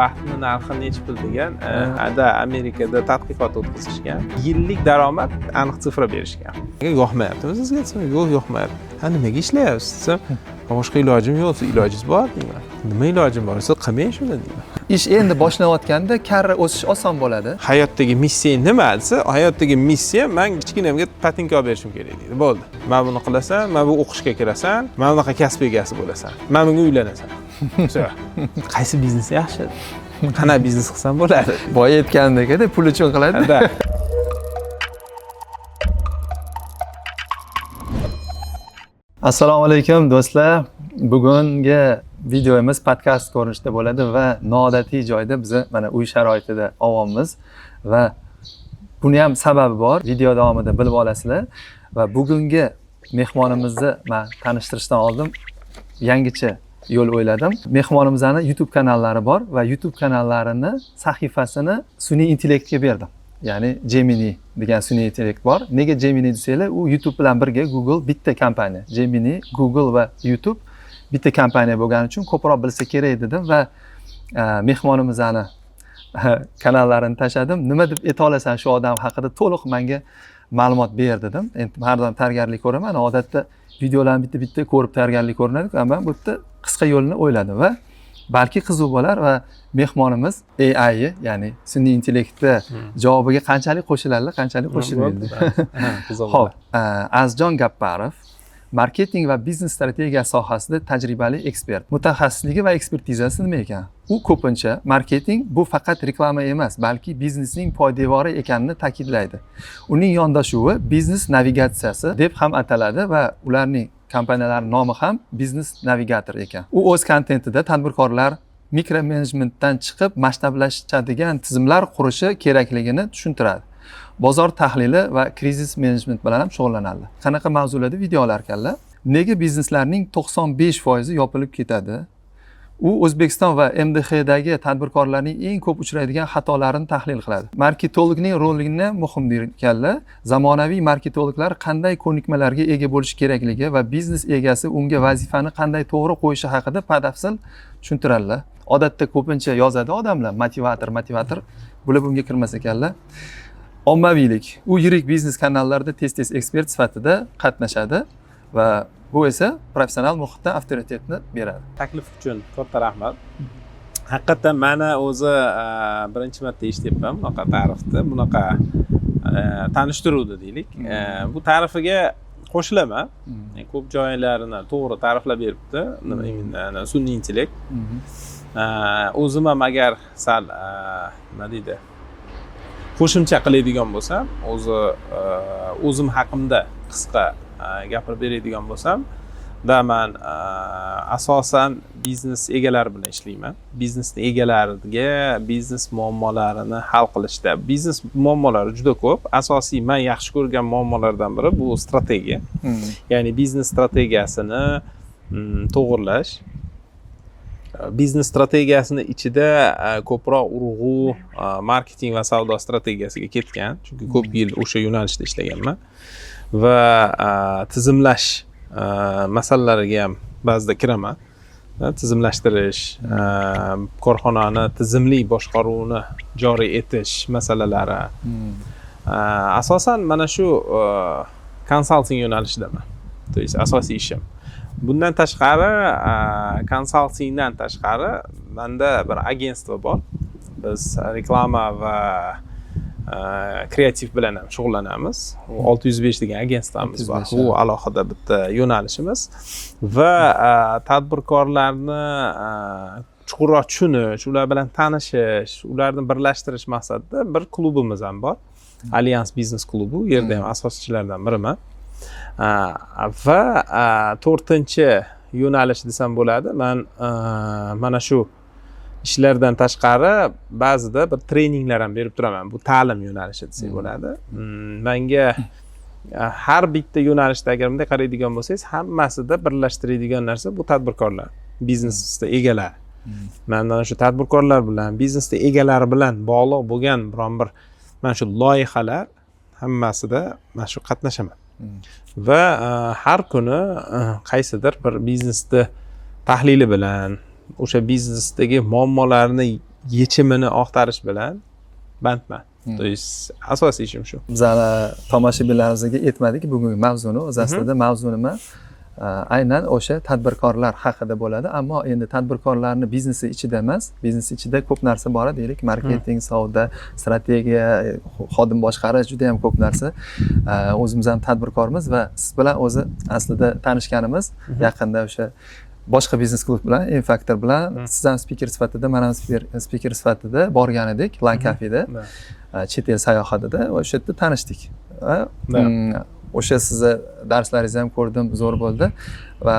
baxtni narxi nechi pul degan Amerikada tadqiqot o'tkazishgan. Yillik daromad aniq sifra berishgan. Yoqmayaptimi sizga desam, yo'q yoqmayapti. Ha nimaga ishlayapsiz desam, boshqa ilojim yo'q, ilojingiz bor deyman. Nima ilojim bor? Siz qilmang shuni deyman. Ish endi boshlanayotganda karra o'sish oson bo'ladi. Hayotdagi missiya nima desa, hayotdagi missiya men kichkinamga patinka olib berishim kerak deydi. Bo'ldi. Men buni qilasan, men bu o'qishga kirasan, men bunaqa kasb egasi bo'lasan. Men bunga uylanasan. Qaysi biznes yaxshi? Qanaqa biznes qilsam bo'ladi? Boya aytgandek-da, pul uchun qiladi. Assalomu alaykum do'stlar. Bugungi videomiz podkast ko'rinishida bo'ladi va noodatiy joyda biz mana uy sharoitida olyapmiz va buni ham sababi bor. Video davomida bilib olasizlar va bugungi mehmonimizni men tanishtirishdan oldin yangicha yo'l o'yladim. Mehmonimizning YouTube kanallari bor va YouTube kanallarini sahifasini sun'iy intellektga berdim. Ya'ni Gemini degan sun'iy intellekt bor. Nega Gemini desanglar, u YouTube bilan birga Google bitta kompaniya. Gemini, Google va YouTube bitta kompaniya bo'lgani uchun ko'proq bilsa kerak dedim va mehmonimizning kanallarini tashladim. Nima deb ayta olasan shu odam haqida to'liq menga ma'lumot ber dedim. Endi har doim tayyorgarlik ko'raman. Odatda videolarni bitta ko'rib tayyorgarlik ko'rinadi, ammo bu yerda qisqa yo'lni o'yladim va balki qiziq bo'lar va mehmonimiz AI, ya'ni sun'iy intellektda javobiga qanchalik qo'shiladi, qanchalik qo'shilmaydi. Xo'p, Azjon Gapparov marketing va biznes strategiyasi sohasida tajribali ekspert. Mutaxassisligi va ekspertizasi nima ekan? U ko'pincha marketing bu faqat reklama emas, balki biznesning poydevori ekanini ta'kidlaydi. Uning yondashuvi biznes navigatsiyasi deb ham ataladi va ularning kompaniyalarining nomi ham biznes navigator ekan. U o'z kontentida tadbirkorlar mikromenejmentdan chiqib masshtablashadigan tizimlar qurishi kerakligini tushuntiradi. Bozor tahlili va krizis menejment bilan ham shug'ullanadi. Qanaqa mavzularda videolar ekanlar? Nega bizneslarning 95% yopilib ketadi? U O'zbekiston va MDHdagi tadbirkorlarning eng ko'p uchraydigan xatolarini tahlil qiladi. Marketologning rolini muhim ekanlar. Zamonaviy marketologlar qanday ko'nikmalarga ega bo'lishi kerakligi va biznes egasi unga vazifani qanday to'g'ri qo'yishi haqida batafsil tushuntiradilar. Odatda ko'pincha yozadi odamlar motivator, bular bunga kirmas ekanlar. Ommaviylik. U yirik biznes kanallarida tez-tez ekspert sifatida qatnashadi va bu esa professional muhitda avtoritetni beradi. Taklif uchun katta rahmat. Haqiqatan meni o'zi birinchi marta eshityapman bunaqa ta'rifni, bunaqa tanishtiruvdi deylik. Bu ta'rifiga qo'shilaman. Ko'p joylarini to'g'ri ta'riflab beribdi. Sun'iy intellekt. O'zim ham agar sal nima deydi? Qo'shimcha qiladigan bo'lsam, o'zim haqimda qisqa gapirib beradigan bo'lsam, men asosan biznes egalari bilan ishlayman. Biznes egalariga biznes muammolarini hal qilishda. Biznes muammolari juda ko'p. Asosiy men yaxshi ko'rgan muammolardan biri bu strategiya. Ya'ni biznes strategiyasini to'g'irlash. Biznes strategiyasini ichida ko'proq urg'u marketing va savdo strategiyasiga ketgan, chunki ko'p yil o'sha yo'nalishda ishlaganman va tizimlash masalalariga ham ba'zida kiraman. Tizimlashtirish, korxonani tizimli boshqaruvni joriy etish masalalari. Asosan mana shu konsalting yo'nalishidaman. To есть asosiy ishim. Bundan tashqari, konsaltingdan tashqari menda bir agentство bor. Biz reklama va kreativ bilan ham shug'ullanamiz. 605 degan agentствоmiz bor. Bu alohida bitta yo'nalishimiz va tadbirkorlarni chuqurroq tushunish, ular bilan tanishish, ularni birlashtirish maqsadida bir klubimiz ham bor. Alliance Business klubi, u yerda ham asoschilaridan biriman. Va 4-chi yo'nalish desam bo'ladi. Men mana shu ishlardan tashqari ba'zida bir treninglar ham berib turaman. Bu ta'lim yo'nalishi desak bo'ladi. Menga har bitta yo'nalishda agar bunday qaraydigan bo'lsangiz, hammasida birlashtiradigan narsa bu tadbirkorlar, biznesda egalar. Men mana shu tadbirkorlar bilan, biznesda egalari bilan bog'liq bo'lgan biron bir mana shu loyihalar hammasida mana shu qatnashaman. Va har kuni qaysidir bir biznesni tahlili bilan o'sha biznesdagi muammolarni yechimini oqtarish bilan bandman. То есть asosiy ishim shu. Bizlar tomoshabinlarimizga aytmadik bugungi mavzuni. O'z aslida mavzu nima? Aynan o'sha tadbirkorlar haqida bo'ladi, ammo endi tadbirkorlarni biznesi ichida emas, biznes ichida ko'p narsa bor, deylik, marketing, savdo, strategiya, xodim boshqarish, juda ham ko'p narsa. O'zimiz ham tadbirkormiz va siz bilan o'zi aslida tanishganimiz yaqinda o'sha boshqa biznes klub bilan, Infactor bilan, siz ham speaker sifatida, men ham speaker sifatida borgan edik Lan Cafe'da. Chet el sayohatida o'sha yerda tanishdik. O'sha sizni darslaringizni ham ko'rdim, zo'r bo'ldi va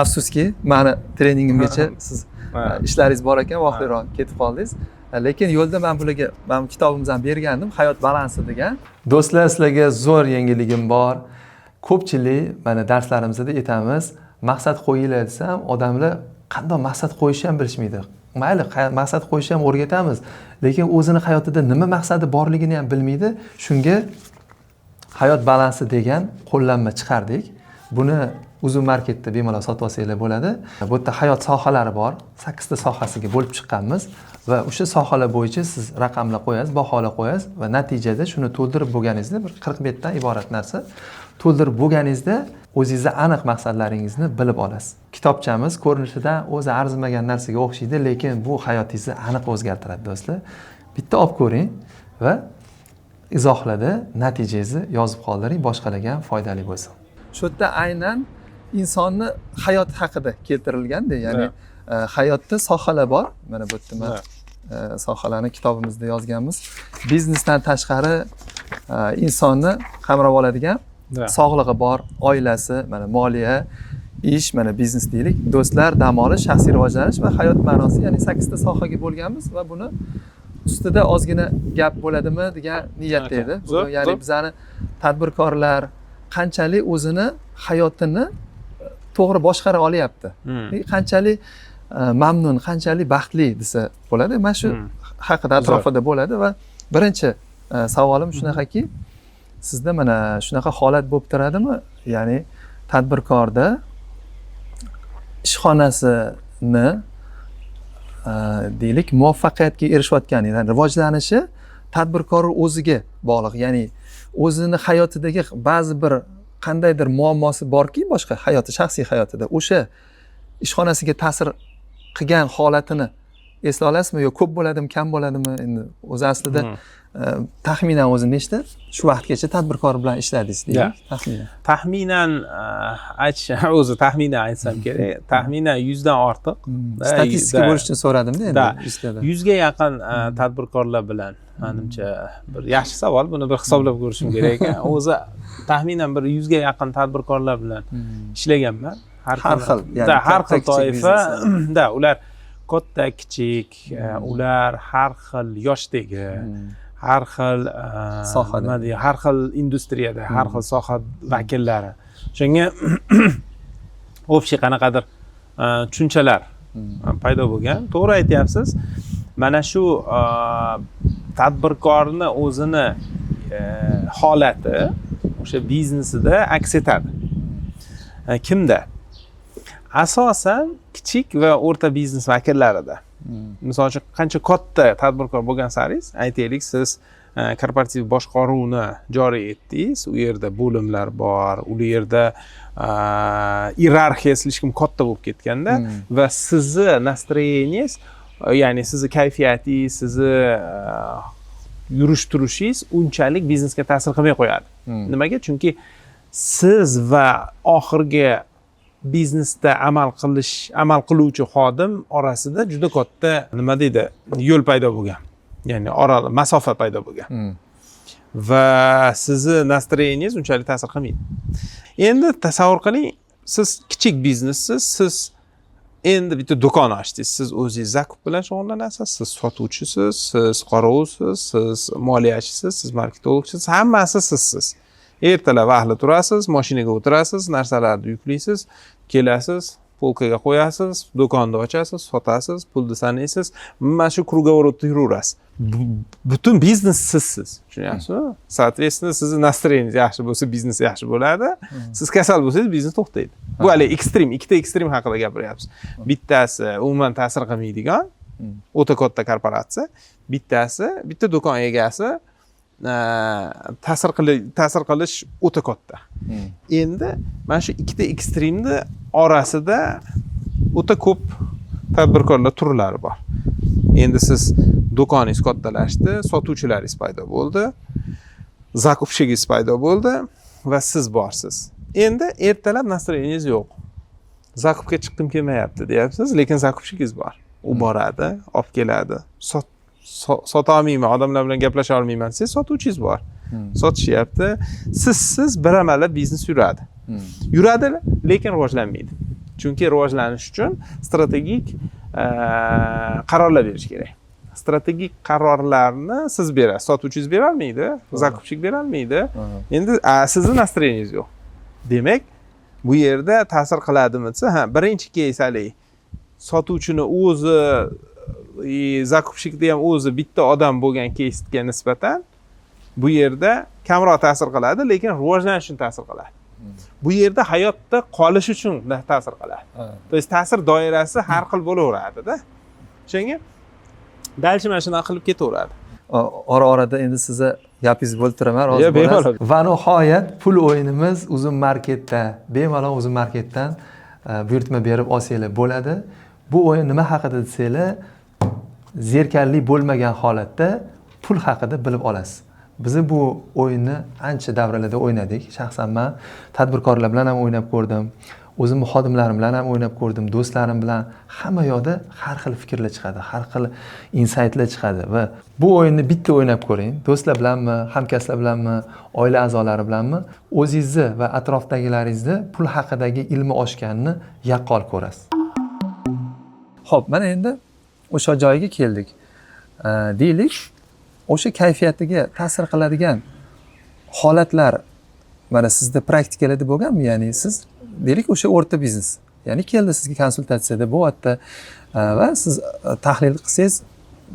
afsuski meni treningimgacha siz ishlaringiz bor ekan, vaqtliroq ketib qoldingiz. Lekin yo'lda men bularga kitobimizni ham bergandim, hayot balansi degan. Do'stlar, sizlarga zo'r yangiligim bor. Ko'pchilik mana darslarimizda aytamiz, maqsad qo'yinglar desam, odamlar qanday maqsad qo'yishni ham bilishmaydi. Mayli, maqsad qo'yishni ham o'rgatamiz, lekin o'zini hayotida nima maqsadi borligini ham bilmaydi. Shunga hayot balansi degan qo'llanma chiqardik. Buni Uzun marketda bemalol sotib olsanglar bo'ladi. Bu yerda hayot sohalari bor. 8 ta sohasiga bo'lib chiqqanmiz va o'sha sohalar bo'yicha siz raqamlar qo'yasiz, baholar qo'yasiz va natijada shuni to'ldirib bo'lganingizda bir 40 betdan iborat narsa to'ldirib bo'lganingizda o'zingizning aniq maqsadlaringizni bilib olasiz. Kitobchamiz ko'rinishidan o'zi arzimagan narsaga o'xshaydi, lekin bu hayotingizni aniq o'zgartiradi do'stlar. Bitta olib ko'ring va izohlarda natijangizni yozib qoldiring, boshqalarga ham foydali bo'lsin. Shu yerda aynan insonni hayot haqida keltirilganda, ya'ni hayotda sohalar bor. Mana bu yerda men sohalarni kitobimizda yozganmiz. Biznesdan tashqari insonni qamrab oladigan sog'lig'i bor, oilasi, mana moliya, ish, mana biznes deylik, do'stlar, dam olish, shaxsiy rivojlanish va hayot ma'nosi, ya'ni 8 ta sohaga bo'lganmiz va buni ustida ozgina gap bo'ladimi degan niyatda edi. Ya'ni bizani tadbirkorlar qanchalik o'zini hayotini to'g'ri boshqara olyapti, qanchalik mamnun, qanchalik baxtli desa bo'ladi. Mana shu haqida atrofida bo'ladi va birinchi savolim shunaqaki, sizda mana shunaqa holat bo'lib turadimi? Ya'ni tadbirkorda ishxonasini deylik muvaffaqiyatga erishayotgani, ya'ni rivojlanishi tadbirkor o'ziga bog'liq. Ya'ni o'zini hayotidagi ba'zi bir qandaydir muammosi borki, boshqa hayoti, shaxsiy hayotida o'sha ishxonasiga ta'sir qilgan holatini esla olasizmi yo ko'p bo'ladimi, kam bo'ladimi? Endi o'zi aslida taxminan o'zi nechta shu vaqtgacha tadbirkor bilan ishladingiz deylik, taxminan. Taxminan o'zi taxminan aytsam kerak, taxminan 100 dan ortiq. Statistika bo'lish uchun so'radim-da endi 100 ga yaqin tadbirkorlar bilan, menimcha bir yaxshi savol, buni bir hisoblab ko'rishim kerak ekan. O'zi taxminan bir 100 ga yaqin tadbirkorlar bilan ishlaganman. Har xil, ya'ni har xil toifa, ular katta, kichik, ular har xil yoshdagi, har xil sohada, har xil industriyada, har xil soha vakillari. Shunga общий qanaqadir tushunchalar paydo bo'lgan. To'g'ri aytyapsiz. Mana shu tadbirkorni o'zini holati o'sha biznesida aks etadi. Kimda? Asosan kichik va o'rta biznes vakillarida. Misol uchun qancha katta tadbirkor bo'lgan saringiz, aytaylik siz korporativ boshqaruvni joriy etdingiz, u yerda bo'limlar bor, u yerda iyerarxiya slishkim katta bo'lib ketganda va sizni настроениеңiz, ya'ni sizni kayfiyatingiz, sizni yurish turishingiz unchalik biznesga ta'sir qilmay qo'yadi. Nimaga? Chunki siz va oxirgi biznesda amal qiluvchi xodim orasida juda katta nima deydi, yo'l paydo bo'lgan. Ya'ni masofa paydo bo'lgan. Va sizni настроениеңiz unchalik ta'sir qilmaydi. Endi tasavvur qiling, siz kichik biznessiz, siz endi bitta do'kon ochdingiz, siz o'zingiz zakup bilan shug'ullanasiz, siz sotuvchisiz, siz qorovulsiz, siz moliyachisiz, siz marketologsiz, hammasi sizsiz. Ertalab vaqtli turasiz, mashinaga o'tirasiz, narsalarni yuklaysiz, kelasiz, polkaga qo'yasiz, do'konni ochasiz, sotasiz, pulni sanaysiz, mana shu krugovorotda yuraverasiz. Butun biznes sizsiz. Tushunyapsizmi? Soответственно, sizni настроениеңiz yaxshi bo'lsa, biznes yaxshi bo'ladi. Siz kasal bo'lsangiz, biznes to'xtaydi. Bu hali ekstrem, ikkita ekstrem haqida gapiryapmiz. Bittasi umuman ta'sir qilmaydigan, O'ta katta korporatsiya. Bitta do'kon egasi ta'sir qilish o'ta katta. Endi mana shu ikkita ekstremni orasida o'ta ko'p tadbirkorlar turlari bor. Endi siz do'koningiz kattalashdi, sotuvchilaringiz paydo bo'ldi, zakupchigingiz paydo bo'ldi va siz borsiz. Endi ertalab nastroyeningiz yo'q. Zakupga chiqqim kelmayapti deyapsiz, lekin zakupchigingiz bor. U boradi, olib keladi. Sota olmayman, odamlar bilan gaplasha olmayman, siz sotuvchingiz bor. Sotishyapti. Siz bir amallab biznes yuradi. Yuradi, lekin rivojlanmaydi. Chunki rivojlanish uchun strategik qarorlar berish kerak. Strategik qarorlarni siz berasiz, sotuvchingiz bera olmaydi, zakupchik bera olmaydi. Endi sizni nastroyeningiz yo'q. Demak, bu yerda ta'sir qiladimi desa, birinchi keys hali sotuvchini o'zi, zakupchikda ham o'zi bitta odam bo'lgan keysga nisbatan bu yerda kamroq ta'sir qiladi, lekin rivojlanish uchun ta'sir qiladi. Bu yerda hayotda qolish uchun ta'sir qiladi. To есть ta'sir doirasi har xil bo'laveradi-da. O'shanga dalchi mana shunday qilib ketaveradi. Ora-orada endi sizni gapingiz bo'lib turaman, rozi bo'lasiz. Va nihoyat pul o'yinimiz Uzun marketda, bemalol Uzun marketdan buyurtma berib olsanglar bo'ladi. Bu o'yin nima haqida desanglar, zerikarli bo'lmagan holatda pul haqida bilib olasiz. Biz bu o'yinni ancha davralarda o'ynadik. Shaxsan men tadbirkorlar bilan ham o'ynab ko'rdim. O'zim xodimlarim bilan ham o'ynab ko'rdim, do'stlarim bilan. Hamma yoqda har xil fikrlar chiqadi, har xil insightlar chiqadi va bu o'yinni bitta o'ynab ko'ring. Do'stlar bilanmi, hamkasblar bilanmi, oila a'zolari bilanmi, o'zingizni va atrofdagilaringizni pul haqidagi ilmi oshganini yaqqol ko'rasiz. Xo'p, mana endi o'sha joyga keldik. Deylik, o'sha kayfiyatiga ta'sir qiladigan holatlar mana sizda praktikalarda bo'lganmi? Ya'ni siz deylik o'sha o'rta biznes, ya'ni keldi sizga konsultatsiyada bu yerda va siz tahlil qilsangiz,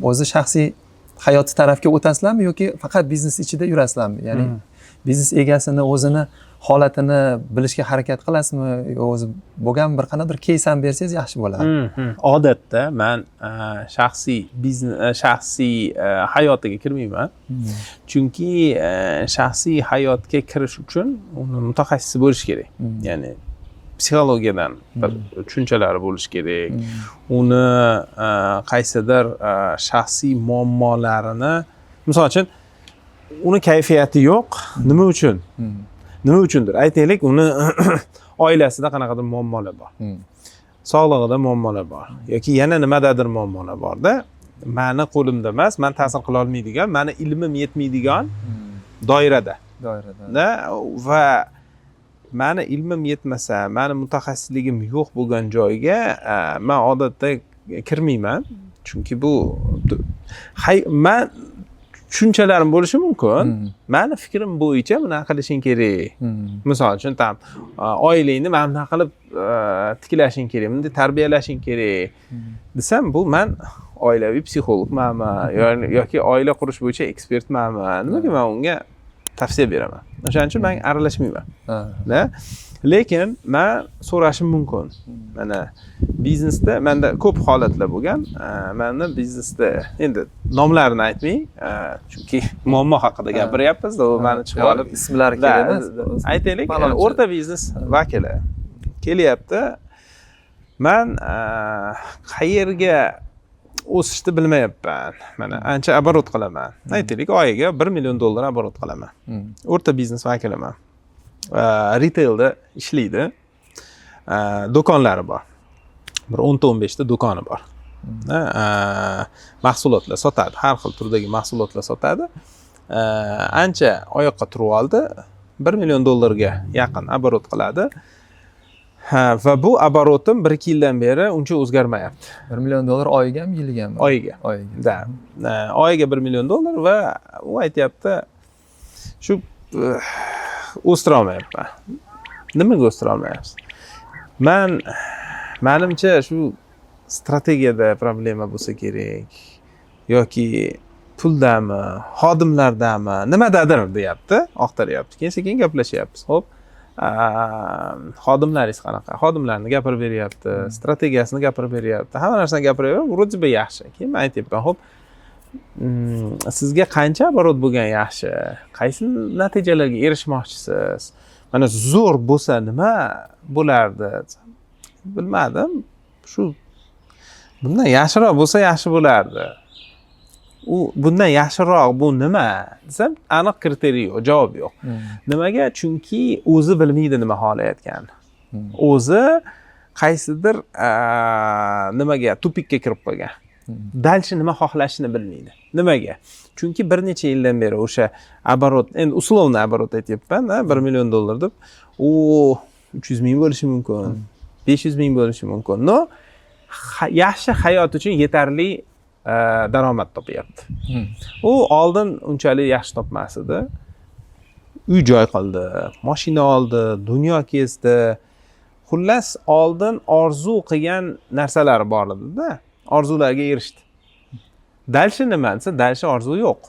o'zi shaxsiy hayoti tarafga o'tasizlarmi yoki faqat biznes ichida yurasizlarmi? Ya'ni biznes egasini o'zini holatini bilishga harakat qilasizmi? O'zi bo'lgan bir qanday keys ham bersangiz yaxshi bo'ladi. Odatda men shaxsiy hayotiga kirmayman. Chunki shaxsiy hayotga kirish uchun uni mutaxassis bo'lish kerak. Ya'ni psixologiyadan bir tushunchalari bo'lish kerak. Uni qaysidir shaxsiy muammolarini, misol uchun uni kayfiyati yo'q, nima uchun? Nima uchundir? Aytaylik, uni oilasida qanaqadir muammolar bor. Sog'lig'ida muammolar bor yoki yana nimadadir muammolar borda, meni qo'limda emas, men ta'sir qila olmaydigan, meni ilmim yetmaydigan doirada. Va meni ilmim yetmasa, meni mutaxassisligim yo'q bo'lgan joyga men odatda kirmayman. Chunki bu men tushunchalarim bo'lishi mumkin. Meni fikrim bo'yicha buni qilishing kerak. Misol uchun oilangni mana bunaqa qilib tiklashing kerak, bunday tarbiyalashing kerak desam, bu men oilaviy psixologmanmi yoki oila qurish bo'yicha ekspertmanmi? Nimaga men unga tavsiya beraman? O'shaning uchun men aralashmayman. Lekin men so'rashim mumkin. Mana biznesda menda ko'p holatlar bo'lgan. Menda biznesda endi nomlarini aytmay, chunki muammo haqida gapiryapmiz, u meni chiqib olib ismlari kerak emas. Aytaylik, o'rta biznes vakili kelyapti. Men qayerga o'sishni bilmayapman. Mana ancha оборот qilaman. Aytaylik, oyiga $1 million оборот qilaman. O'rta biznes vakiliman. Retailda ishlaydi. Do'konlari bor. Bir 10-15 ta do'koni bor. Mahsulotlar sotadi, har xil turdagi mahsulotlar sotadi. Ancha oyoqqa turib oldi. $1 million yaqin оборот qiladi. Va bu обороtim 1-2 yildan beri uncha o'zgarmayapti. $1 million oyigami, yiligami? Oyiga. Da. Oyiga $1 million va u aytayapti, shu o'stira olmayapman. Nimaga o'stira olmayapsiz? Menimcha shu strategiyada problema bo'lsa kerak yoki puldami, xodimlardami, nimadadir deyapti, oqtaryapti. Keyin sekin gaplashyapmiz. Xo'p, xodimlaringiz qanaqa? Xodimlarni gapirib beryapti, strategiyasini gapirib beryapti, hamma narsani gapirib beryapti, вроде бы yaxshi. Keyin men aytyapman, xo'p, sizga qancha оборот bo'lgan yaxshi? Qaysi natijalarga erishmoqchisiz? Mana zo'r bo'lsa nima bo'lardi? Bilmadim. Shu bundan yaxshiroq bo'lsa yaxshi bo'lardi. U bundan yaxshiroq bu nima desam, aniq kriteriy yo'q, javob yo'q. Nimaga? Chunki o'zi bilmaydi nima xohlayotganini. O'zi qaysidir nimaga tupikka kirib qolgan. Dalchi nima xohlashini bilmaydi. Nimaga? Chunki bir necha yildan beri o'sha оборот, endi условно оборот aytyapman, $1 million deb, u 300 ming bo'lishi mumkin, 500 ming bo'lishi mumkin. No, yaxshi hayot uchun yetarli daromad topyapti. U oldin unchalik yaxshi topmas edi. Uy joy qildi, mashina oldi, dunyo kezdi. Xullas, oldin orzu qilgan narsalari bor edi-da, orzularga erishdi. Dalshi nima desa, dalshi orzu yo'q.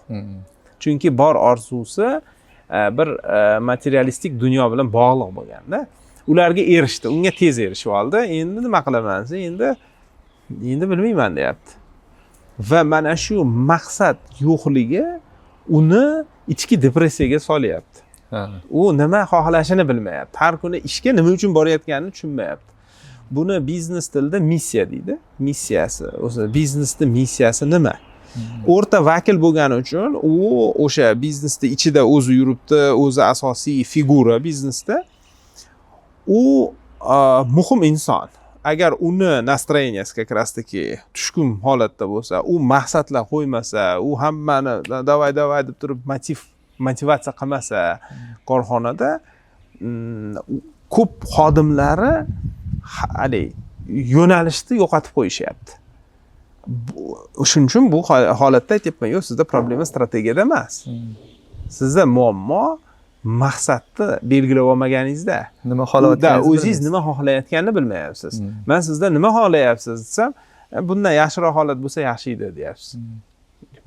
Chunki bor orzusi bir materialistik dunyo bilan bog'liq bo'lganda, ularga erishdi, unga tez erishib oldi. Endi nima qilaman desa, endi bilmayman deyapti. Va mana shu maqsad yo'qligi uni ichki depressiyaga solyapti. U nima xohlashini bilmayapti. Har kuni ishga nima uchun borayotganini tushunmayapti. Buni biznes tilida missiya deydi. Missiyasi, o'zi biznesning missiyasi nima? O'rta vakil bo'lgani uchun u o'sha biznesning ichida o'zi yuribdi, o'zi asosiy figura biznesda. U muhim inson. Agar uni настроенияsi как раз таки tushkun holatda bo'lsa, u maqsadlar qo'ymasa, u hammani davay deb turib motivatsiya qilmasa, korxonada ko'p xodimlari hali yo'nalishni yo'qotib qo'yishyapti. Shuning uchun bu holatda aytyapman, yo'q, sizda problema strategiyada emas. Sizda muammo maqsadni belgilab olmaganingizda. Nima xohlayotganingizni, o'zingiz nima xohlayotganini bilmayapsiz. Men sizda nima xohlayapsiz desam, bundan yaxshiroq holat bo'lsa yaxshi edi deyapsiz.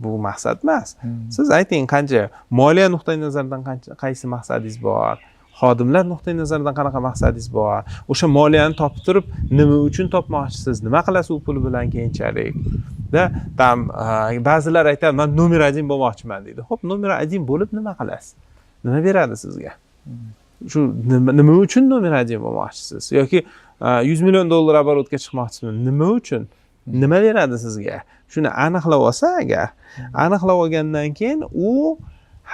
Bu maqsad emas. Siz ayting, qancha moliya nuqtai nazaridan qaysi maqsadingiz bor? Xodimlar nuqtai nazaridan qanaqa maqsadingiz bor? O'sha moliyani topib turib, nima uchun topmoqchisiz? Nima qilasiz u pul bilan keyinchalik? Ba'zilar aytadi, men nomer 1 bo'lmoqchiman deydi. Xo'p, nomer 1 bo'lib nima qilasiz? Nima beradi sizga? Shu nima uchun nomer 1 bo'lmoqchisiz? Yoki $100 million оборотga chiqmoqchisizmi? Nima uchun? Nima beradi sizga? Shuni aniqlab olsa agar, aniqlab olgandan keyin u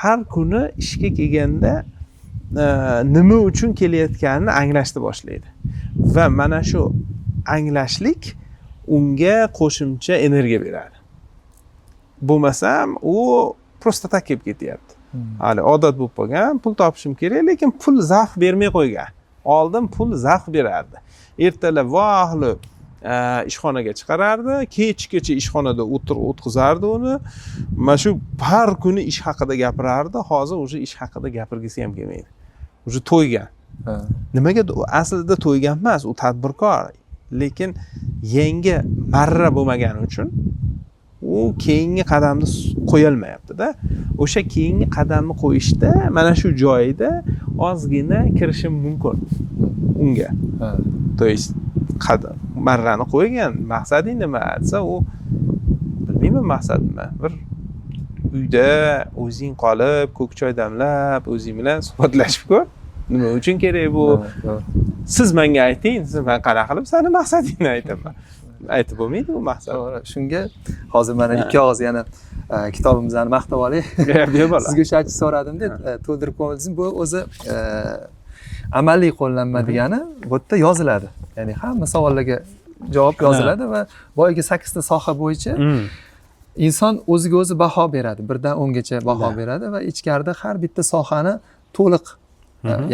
har kuni ishga kelganda nima uchun kelayotganini anglashni boshlaydi. Va mana shu anglashlik unga qo'shimcha energiya beradi. Bo'lmasam u prosta tak kelib ketyapti. Hali odat bo'lib qolgan, pul topishim kerak, lekin pul zavq bermay qo'ygan. Oldin pul zavq berardi. Ertalab vaqtli ishxonaga chiqarardi, kechgacha ishxonada o'tkazardi uni. Mana shu har kuni ish haqida gapirardi. Hozir o'sha ish haqida gapirgisi ham kelmaydi. O'sha to'ygan. Nimaga aslida to'ygan emas, u tadbirkor, lekin yangi marra bo'lmagani uchun u keyingi qadamni qo'ya olmayapti-da. O'sha keyingi qadamni qo'yishda mana shu joyda ozgina kirishim mumkin unga. То есть qadam marrani qo'ygan, maqsading nima desa, u bilmayman maqsad nima. Bir uyda o'zing qolib, ko'k choy damlab, o'zing bilan suhbatlashib ko'r. Nima uchun kerak bu? Siz menga ayting, men qanaqa qilib seni maqsadingni aytaman. Aytib bo'lmaydi bu maqsad. To'g'ri. Shunga hozir mana ikki og'iz yana kitobimizni maqtab oling. Sizga o'sha so'radim-da, to'ldirib qo'ydingiz. Bu o'zi amaliy qo'llanma degani bu yerda yoziladi. Ya'ni hamma savollarga javob yoziladi va boyagi 8 ta soha bo'yicha inson o'ziga o'zi baho beradi. 1 dan 10 gacha baho beradi va ichkarida har bitta sohani to'liq,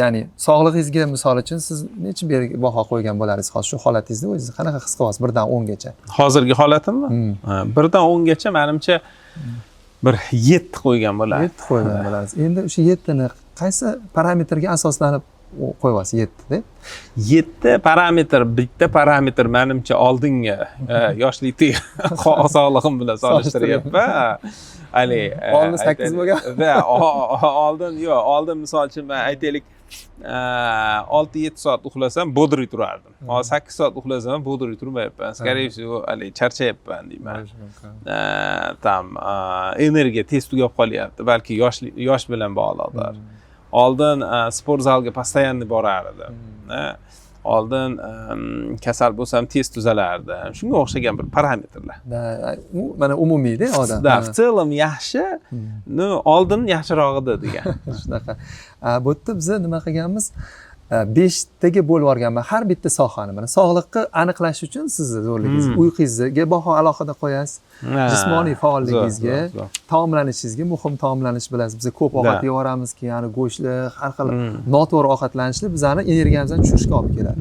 ya'ni sog'lig'ingizga misol uchun siz necha baho qo'ygan bo'larsiz hozir shu holatingizda o'zingiz qanaqa his qilyapsiz 1 dan 10 gacha? Hozirgi holatimmi? 1 dan 10 gacha menimcha bir 7 qo'ygan bo'lardim. 7 qo'ygan bo'lasiz. Endi o'sha 7 ni qaysi parametrga asoslanib qo'yapsiz 7 deb? 7 parametr, bitta parametr menimcha oldinga yoshlikdagi sog'lig'im bilan solishtiryapman. Oldin 8 bo'lgan. Va oldin yo'q, oldin misol uchun men aytaylik 6-7 soat uxlasam bodriy turardim. Hozir 8 soat uxlasam ham bodriy turmayapman. Скорее всего, hali charchayapman deyman. Tam energiya tez tugab qolyapti. Balki yosh bilan bog'liqdir. Oldin sport zalga постоянно borar edim. Oldin kasal bo'lsam tez tuzalardi. Shunga o'xshagan bir parametrlar. U mana umumiyda odam. Da, в целом yaxshi, oldin yaxshiroq edi degan. Shunaqa. Bu yerda biz nima qilganmiz? 5 taga bo'lib yuborganman har bitta sohani. Mana sog'liqni aniqlash uchun sizni zo'rligingiz, uyqungizga baho alohida qo'yasiz. Jismoniy faolligingizga, taomlanishingizga, muhim taomlanish bilasiz. Biz ko'p ovqat yeyoramizki, ya'ni go'shtli, har xil noto'g'ri ovqatlanishlar bizani energiyamizni tushirishga olib keladi.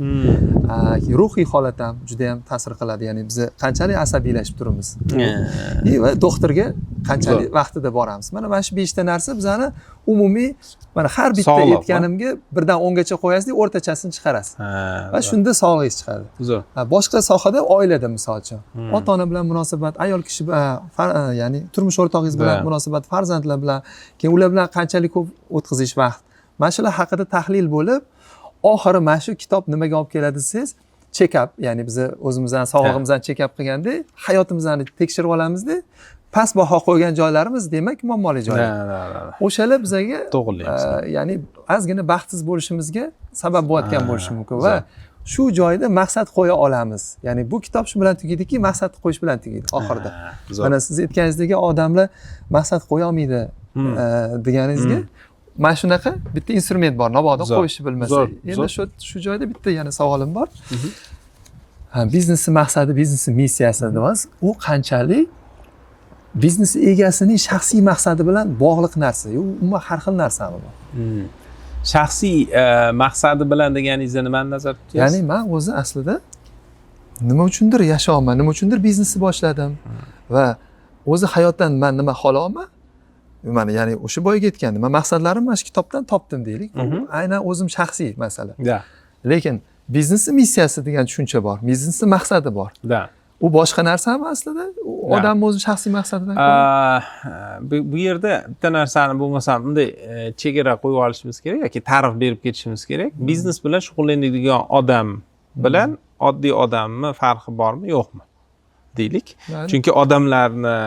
Ruhiy holat ham juda ham ta'sir qiladi. Ya'ni biz qanchalik asabiylashib turamiz. Va doktorga qanchalik vaqtida boramiz. Mana shu 5 ta narsa bizani umumiy mana har bitta aytganimga birdan 10 gacha qo'yasizlik, o'rtachasini chiqarasiz. Va shunda sog'lig'ingiz chiqadi. Boshqa sohada oilada misol uchun ota-ona bilan munosabat, ayol kishi ya'ni turmush o'rtog'ingiz bilan munosabat, farzandlar bilan, keyin ular bilan qanchalik ko'p o'tkazish vaqt. Mana shular haqida tahlil bo'lib, oxiri mana shu kitob nimaga olib keladi desangiz, check-up, ya'ni biz o'zimizdan sog'lig'imizdan check-up qilganda, hayotimizni tekshirib olamizda, past baho qo'ygan joylarimiz demak muammoli joylar. O'shalar bizga ya'ni ozgina baxtsiz bo'lishimizga sabab bo'layotgan bo'lishi mumkin va shu joyda maqsad qo'ya olamiz. Ya'ni bu kitob shu bilan tugaydiki, maqsad qo'yish bilan tugaydi oxirida. Mana siz aytganingizdek odamlar maqsad qo'ya olmaydi deganingizga mana shunaqa bitta instrument bor, mabodo qo'yishni bilmasa. Endi shu joyda bitta yana savolim bor. Biznesning maqsadi, biznesning missiyasi deymiz. U qanchalik biznes egasining shaxsiy maqsadi bilan bog'liq narsa, umuman har xil narsami bu? Shaxsiy maqsadi bilan deganingizni nimani nazarda tutyapsiz? Ya'ni men o'zi aslida nima uchundir yashayapman, nima uchundir biznesni boshladim va o'zi hayotdan men nima xohlayapman? Mana ya'ni o'sha boyga aytgandim, men maqsadlarimni mana shu kitobdan topdim deylik. Bu aynan o'zim shaxsiy masala. Lekin biznesning missiyasi degan tushuncha bor, biznesning maqsadi bor. U boshqa narsami aslida? Odamning o'zi shaxsiy maqsadidan ko'ra. Bu yerda bitta narsani bo'lmasam bunday chegara qo'yib olishimiz kerak yoki ta'rif berib ketishimiz kerak. Biznes bilan shug'ullanadigan odam bilan oddiy odamni farqi bormi, yo'qmi? Deylik. Chunki odamlarni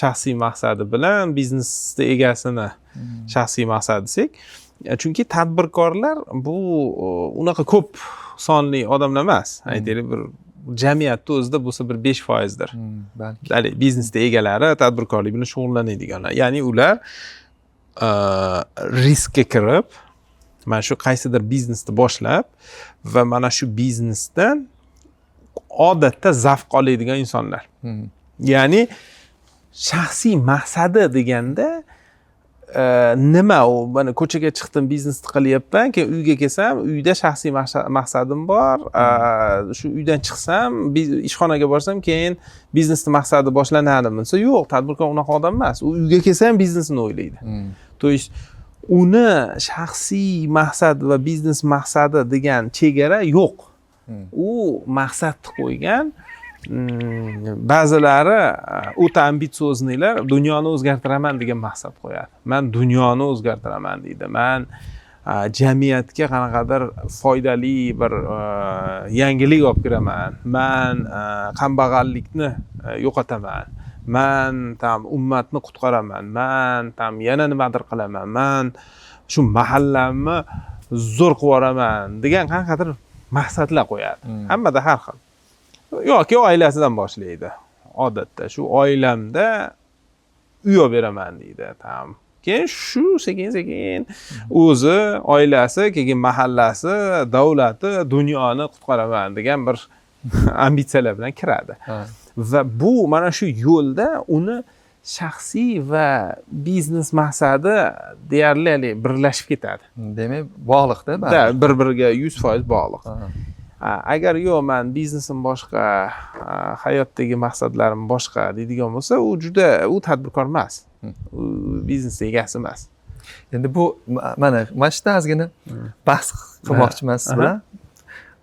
shaxsiy maqsadi bilan biznesning egasini shaxsiy maqsadi desak, chunki tadbirkorlar bu unaqa ko'p sonli odamlar emas. Aytaylik bir jamiyatda o'zida bo'lsa bir 5%dir. Balki biznesda egalari tadbirkorlik bilan shug'ullanadiganlar. Ya'ni ular riskka kirib, mana shu qaysidir biznesni boshlab va mana shu biznesdan odatda zavq oladigan insonlar. Ya'ni shaxsiy maqsadi deganda nima u? Mana ko'chaga chiqdim, biznesni qilyapman, keyin uyga kelsam, uyda shaxsiy maqsadim bor. Shu uydan chiqsam, ishxonaga borsam, keyin biznesning maqsadi boshlanadimi? Desa, yo'q, tadbirkor unaqa odam emas. U uyga kelsa ham biznesini o'ylaydi. To есть uni shaxsiy maqsad va biznes maqsadi degan chegara yo'q. U maqsadni qo'ygan. Ba'zilari o'ta ambitsiyoznilar dunyoni o'zgartiraman degan maqsad qo'yadi. Men dunyoni o'zgartiraman deydi. Men jamiyatga qanaqadir foydali bir yangilik olib kiraman. Men kambag'allikni yo'qotaman. Men ummatni qutqaraman. Men yana nimadir qilaman. Men shu mahallamni zo'r qilib yuboraman degan qanaqadir maqsadlar qo'yadi. Hammada har xil. Yoki oilasidan boshlaydi. Odatda shu oilamda uy olib beraman deydi. Keyin shu sekin-sekin o'zi, oilasi, keyin mahallasi, davlati, dunyoni qutqaraman degan bir ambitsiyalar bilan kiradi. Va bu mana shu yo'lda uni shaxsiy va biznes maqsadi deyarli birlashib ketadi. Demak, bog'liqda baribir. Bir-biriga 100% bog'liq. Agar yo'q, men biznesim boshqa, hayotdagi maqsadlarim boshqa deydigan bo'lsa, u tadbirkor emas. U biznes egasi emas. Endi bu mana shu ozgina bahs qilmoqchiman siz bilan.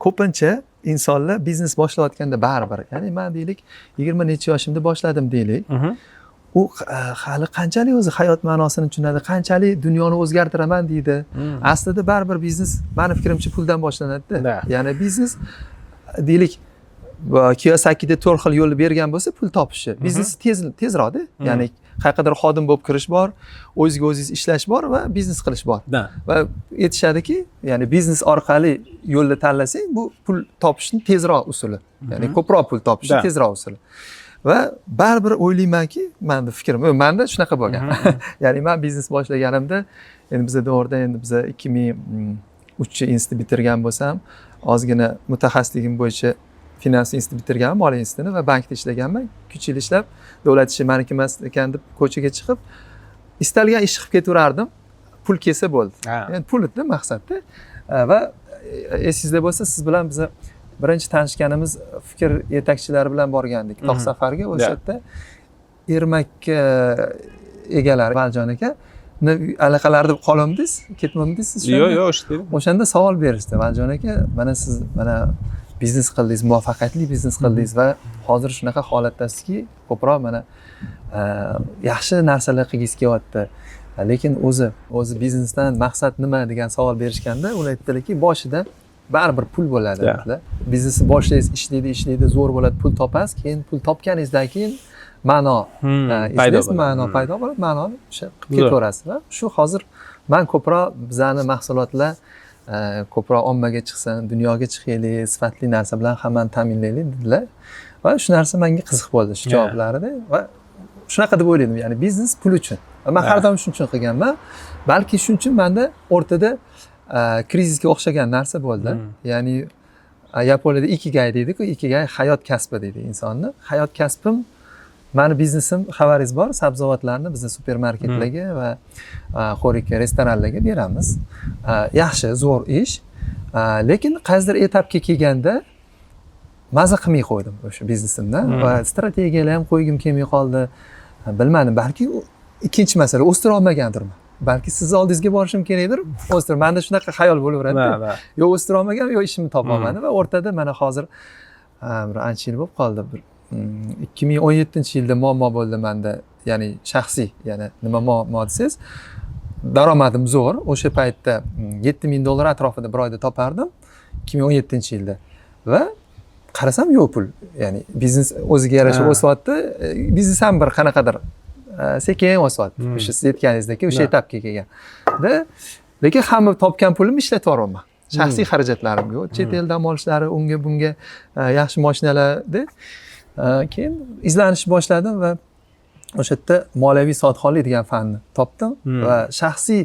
Ko'pincha insonlar biznes boshlayotganda baribir, ya'ni men deylik 20 necha yoshimda boshladim deylik. u hali qanchalik o'zi hayot ma'nosini tushunadi, qanchalik dunyoni o'zgartiraman deydi. Aslida baribir biznes meni fikrimcha puldan boshlanadi-da. Ya'ni biznes deylik Kiyosaki'da 4 xil yo'lni bergan bo'lsa pul topishi. Biznes tezroqda. Ya'ni qayerqadir xodim bo'lib kirish bor, o'zingizga o'zingiz ishlash bor va biznes qilish bor. Va aytishadiki, ya'ni biznes orqali yo'lni tanlasang, bu pul topishning tezroq usuli. Ya'ni ko'proq pul topishning tezroq usuli. Va baribir o'ylaymanki, menda fikrim, menda shunaqa bo'lgan. Ya'ni men biznes boshlaganimda, endi bizda to'g'rida endi biz 2003-institut bitirgan bo'lsam, ozgina mutaxassisligim bo'yicha finans institutini bitirganman, moliya institutini va bankda ishlaganman. 3 yil ishlab, davlat ishi meniki emas ekan deb ko'chaga chiqib, istalgan ish qilib ketaverardim. Pul kelsa bo'ldi. Ya'ni pulda maqsadda. Va esingizda bo'lsa, siz bilan biz birinchi tanishganimiz fikr yetakchilari bilan borgandik tog' safarga. O'sha yerda Ermakka egalari Valjon aka allaqalarda qolmidingiz, ketmamdingiz siz? Yo'q, ishlaydi. O'shanda savol berishdi. Valjon aka, mana siz biznes qildingiz, muvaffaqiyatli biznes qildingiz va hozir shunaqa holatdasizki, ko'proq mana yaxshi narsalar qilgingiz kelyapti. Lekin o'zi biznesdan maqsad nima degan savol berishganda, ular aytdilarki, boshida baribir pul bo'ladi dedilar. Biznesni boshlaysiz, ishlaydi, zo'r bo'ladi, pul topasiz, keyin pul topganingizdan keyin ma'no paydo bo'ladi, ma'noni o'sha qilib ketaverasiz. Va shu hozir men ko'proq bizani mahsulotlar ko'proq ommaga chiqsin, dunyoga chiqaylik, sifatli narsa bilan hammani ta'minlaylik dedilar. Va shu narsa menga qiziq bo'ldi, shu javoblarida. Va shunaqa deb o'yladim, ya'ni biznes pul uchun. Men har doim shuning uchun qilganman. Balki shuning uchun menda o'rtada krizisga o'xshagan narsa bo'ldi. Ya'ni Yaponiyada ikigai deydi-ku, ikigai hayot kasbi deydi insonni. Hayot kasbim, meni biznesim xabaringiz bor, sabzavotlarni biz supermarketlarga va xo'rikka, restoranlarga beramiz. Yaxshi, zo'r ish. Lekin qaysidir etapga kelganda maza qilmay qo'ydim o'sha biznesimdan va strategiyalar ham qo'ygim kelmay qoldi. Bilmadim, balki ikkinchi masala o'stira olmagandirman. Balki sizni oldingizga borishim kerakdir. Menda shunaqa xayol bo'laveradi. Yo o'stira olmagan, yo ishimni topa olmadim va o'rtada mana hozir bir ancha yil bo'lib qoldi. 2017-yilda muammo bo'ldi menda. Ya'ni shaxsiy, ya'ni nima muammo desangiz, daromadim zo'r. O'sha paytda $7,000 atrofida bir oyda topardim 2017-yilda. Va qarasam yo'q pul. Ya'ni biznes o'ziga yarasha o'syapti. Biznes ham bir qanaqadir sekin o'syapti. O'sha siz aytganingizdek, o'sha etapga kelgan. Lekin hamma topgan pulimni ishlataveryapman. Shaxsiy xarajatlarim yo'q. Chet el dam olishlari, unga bunga yaxshi mashinalarda keyin izlanishni boshladim va o'sha yerda moliyaviy soatxonlik degan fanni topdim va shaxsiy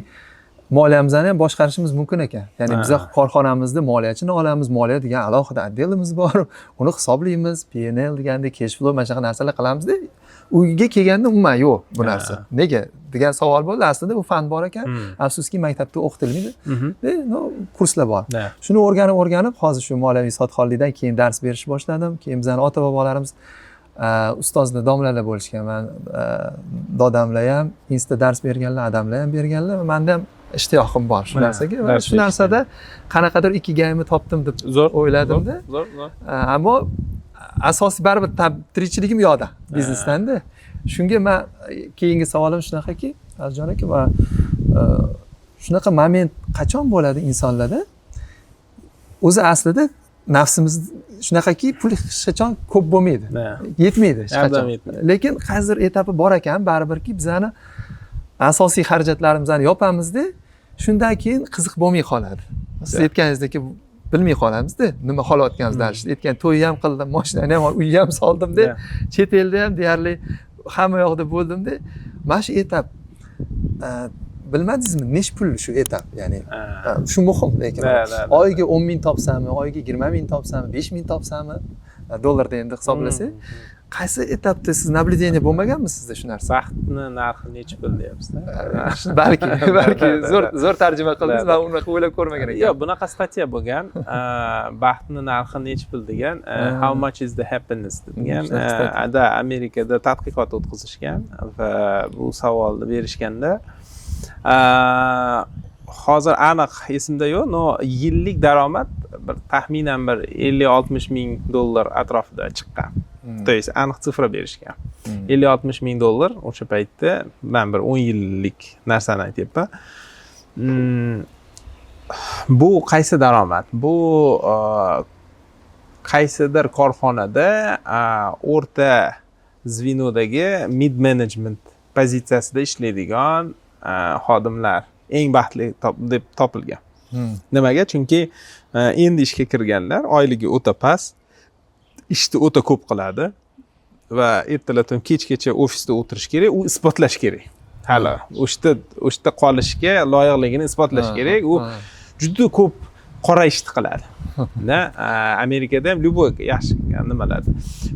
moliyamizni ham boshqarishimiz mumkin ekan. Ya'ni biz korxonamizda moliyachini olamiz, moliya degan alohida отделimiz bor. Uni hisoblaymiz, P&L degandek, cash flow mana shunaqa narsalar qilamizda, uyga kelganda umuman yo'q bu narsa. Nega degan savol bo'ldi. Aslida bu fan bor ekan, afsuski maktabda o'qitilmaydi. Kurslar bor. Shuni o'rganib, hozir shu moliyaviy soatxonlikdan keyin dars berishni boshladim. Keyin bizning ota-bobolarimiz ustozlar, domlalar bo'lishgan. Men dodamlar ham insta dars berganlar, adamlar ham berganlar va menda ham ishtiyoqim bor shu narsaga va shu narsada qanaqadir ikigayimni topdim deb o'yladimda. Ammo asosiy baribir tirikchiligim yo'qda biznesdanda. Shunga men keyingi savolim shunaqaki, Aljon aka, va shunaqa moment qachon bo'ladi insonlarda? O'zi aslida nafsimiz shunaqaki, pul hech qachon ko'p bo'lmaydi. Yetmaydi hech qachon. Lekin qaysidir etapi bor ekan, baribirki bizani asosiy xarajatlarimizni yopamizda, shundan keyin qiziq bo'lmay qoladi. Siz aytganingizdek, bilmay qolamizda, nima holatganimizni. Aytgan to'y ham qildim, mashinani ham, uyni ham soldim-da, chet elda ham deyarli hamma yoqda bo'ldim-da. Mana shu etap bilmadingizmi, nech pul shu etap? Ya'ni shu muhim, lekin oyiga 10,000 topsammi, oyiga 20,000 topsammi, 5,000 topsammi, dollarda endi hisoblasak, qaysi etapda siz naблюдение bo'lmaganmi sizda shu narsa? Baxtni narxi necha pul deyapsiz-da? Balki zo'r tarjima qildingiz, men unaqa o'ylab ko'rmagan ekanman. Yo'q, bunaqa statya bo'lgan. Baxtni narxi necha pul degan, how much is the happiness degan. Amerikada tadqiqot o'tkazishgan va bu savolni berishganda hozir aniq esimda yo'q, no yillik daromad bir taxminan bir 50-60 ming dollar atrofida chiqqan. То есть aniq sifra berishgan. 50-60 ming dollar o'sha paytda men bir 10 yillik narsani aytyapman. Bu qaysi daromad? Bu qaysidir korxonada o'rta zvinodagi mid management pozitsiyasida ishlaydigan xodimlar eng baxtli deb topilgan. Nimaga? Chunki endi ishga kirganlar oyligi o'ta past, ishni o'ta ko'p qiladi va ertalabdan kechgacha ofisda o'tirish kerak, u isbotlash kerak. Hali o'shda qolishga loyiqligini isbotlash kerak. U juda ko'p qora ishni qiladi. Amerikada ham любой yaxshi nimalarda.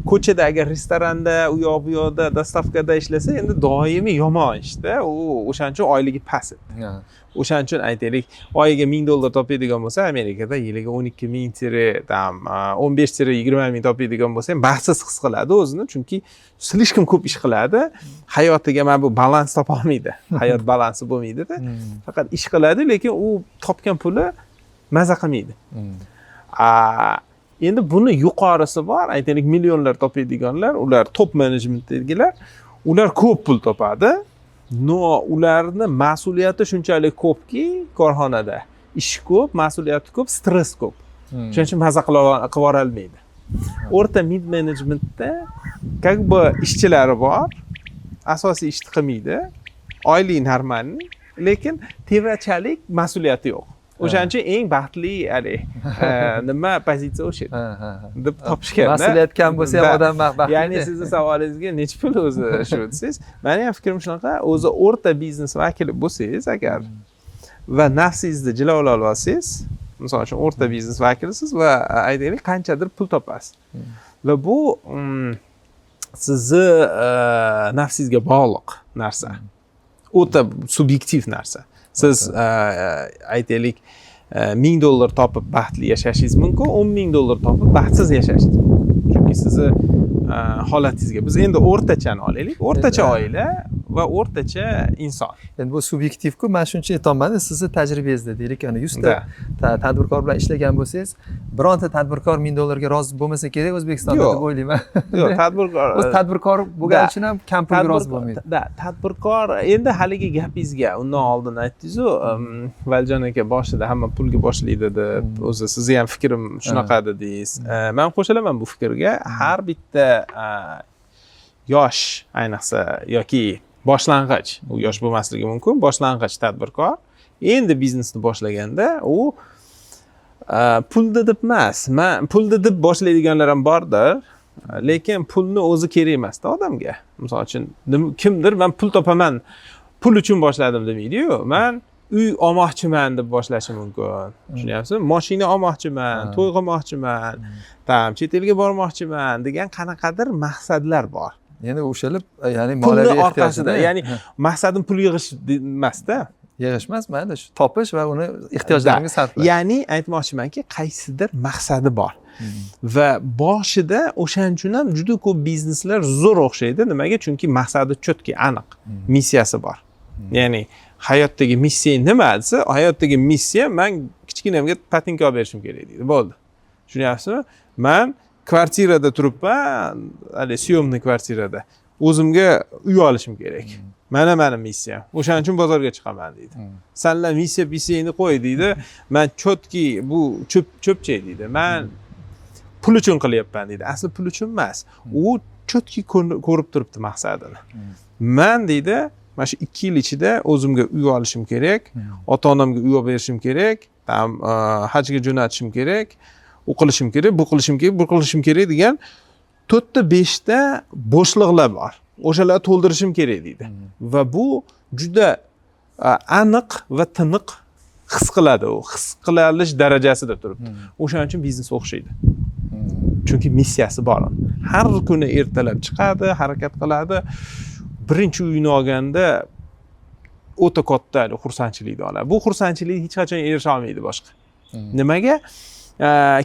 Ko'chada agar restoranda, u yoq bu yoqda dostavkada ishlasa, endi doimiy yomon ishda, u o'shaning uchun oyligi past. O'shaning uchun aytaylik, oyiga $1000 topadigan bo'lsa, Amerikada yiliga 12 ming, 15 ming topadigan bo'lsa, ham baxtsiz his qiladi o'zini, chunki slishkim ko'p ish qiladi. Hayotiga mana bu balans topa olmaydi. Hayot balansi bo'lmaydi-da. Faqat ish qiladi, lekin u topgan puli maza qilmaydi. Endi buni yuqorisi bor, aytaylik millionlar topadiganlar, ular top managementdagilar, ular ko'p pul topadi. No, ularni mas'uliyati shunchalik ko'pki, korxonada ish ko'p, mas'uliyati ko'p, stress ko'p. Shuning uchun maza qilib olmaydi. O'rta mid managementda как бы ishchilari bor, asosiy ishni qilmaydi, oylik normalniy, lekin tevachilik mas'uliyati yo'q. O'shaning uchun eng baxtli nima pozitsiya o'sha deb topishgan. Mas'uliyat kam bo'lsa ham odam baxtli. Ya'ni sizning savolingizga necha pul o'zi shu desangiz, meni ham fikrim shunaqa, o'zi o'rta biznes vakili bo'lsangiz agar va nafsingizni jilovlab olsangiz, misol uchun o'rta biznes vakilisiz va aytaylik qanchadir pul topasiz. Va bu sizni nafsingizga bog'liq narsa. O'ta subyektiv narsa. Siz aytaylik $1000 topib baxtli yashashingiz mumkin, $10,000 topib baxtsiz yashashingiz mumkin. Chunki sizni holatingizga biz endi o'rtachani olaylik. O'rtacha oila va o'rtacha inson. Endi bu subyektiv-ku, men shuncha aytolmadim, sizni tajribangizda deylik, ya'ni 100 ta tadbirkor bilan ishlagan bo'lsangiz, bironta tadbirkor $1000 ga rozi bo'lmasa kerak O'zbekistonda deb o'ylayman. Yo'q, tadbirkor bo'lgani uchun ham kam pulga rozi bo'lmaydi. Tadbirkor endi haligi gapingizga undan oldin aytdingiz-ku, Valjon aka boshida hamma pulga boshlaydi deb, o'zi sizni ham fikrim shunaqa dedingiz. Men qo'shilaman bu fikrga. Har bitta yosh, ayniqsa yoki boshlang'ich, u yosh bo'lmasligi mumkin, boshlang'ich tadbirkor endi biznesni boshlaganda u pulni deb emas, men pulni deb boshlaydiganlar ham bordir, lekin pulni o'zi kerak emas-da odamga. Misol uchun kimdir men pul topaman, pul uchun boshladim demaydi-yu. Men uy olmoqchiman deb boshlashi mumkin. Tushunyapsizmi? Mashina olmoqchiman, to'y qilmoqchiman, chet elga bormoqchiman degan qanaqadir maqsadlar bor. Ya'ni o'shalib, ya'ni moliyaviy ehtiyojda, ya'ni maqsadim pul yig'ish emas-da. Yig'ish emas, mayli, shu topish va uni ehtiyojlarimga sarflash. Ya'ni aytmoqchimanki, qaysidir maqsadi bor. Va boshida o'shaning uchun ham juda ko'p bizneslar zo'r o'xshaydi. Nimaga? Chunki maqsadi chotki, aniq, missiyasi bor. Ya'ni hayotdagi missiya nima desa, hayotdagi missiya men kichkinamga patinka olib berishim kerak deydi. Bo'ldi. Tushunyapsizmi? Men kvartirada turibman, hali syomniy kvartirada. O'zimga uy olishim kerak. Mana meni missiyam. O'shaning uchun bozorga chiqaman deydi. Senlar missiyangni qo'y deydi. Men chotki bu cho'pcha deydi. Men pul uchun qilyapman deydi. Asli pul uchun emas. U chotki ko'rib turibdi maqsadini. Men deydi, mana shu 2 yil ichida o'zimga uy olishim kerak, ota-onamga uy olib berishim kerak, hajga jo'natishim kerak, u qilishim kerak, bu qilishim kerak, bu qilishim kerak degan 4 ta 5 ta bo'shliqlar bor. O'shalarni to'ldirishim kerak deydi. Va bu juda aniq va tiniq his qiladi, u his qilalish darajasida turibdi. O'shaning uchun biznes o'xshaydi. Chunki missiyasi bor. Har kuni ertalab chiqadi, harakat qiladi. Birinchi uyini olganda o'ta katta xursandchilikni oladi. Bu xursandchilikni hech qachon erisha olmaydi boshqa. Nimaga?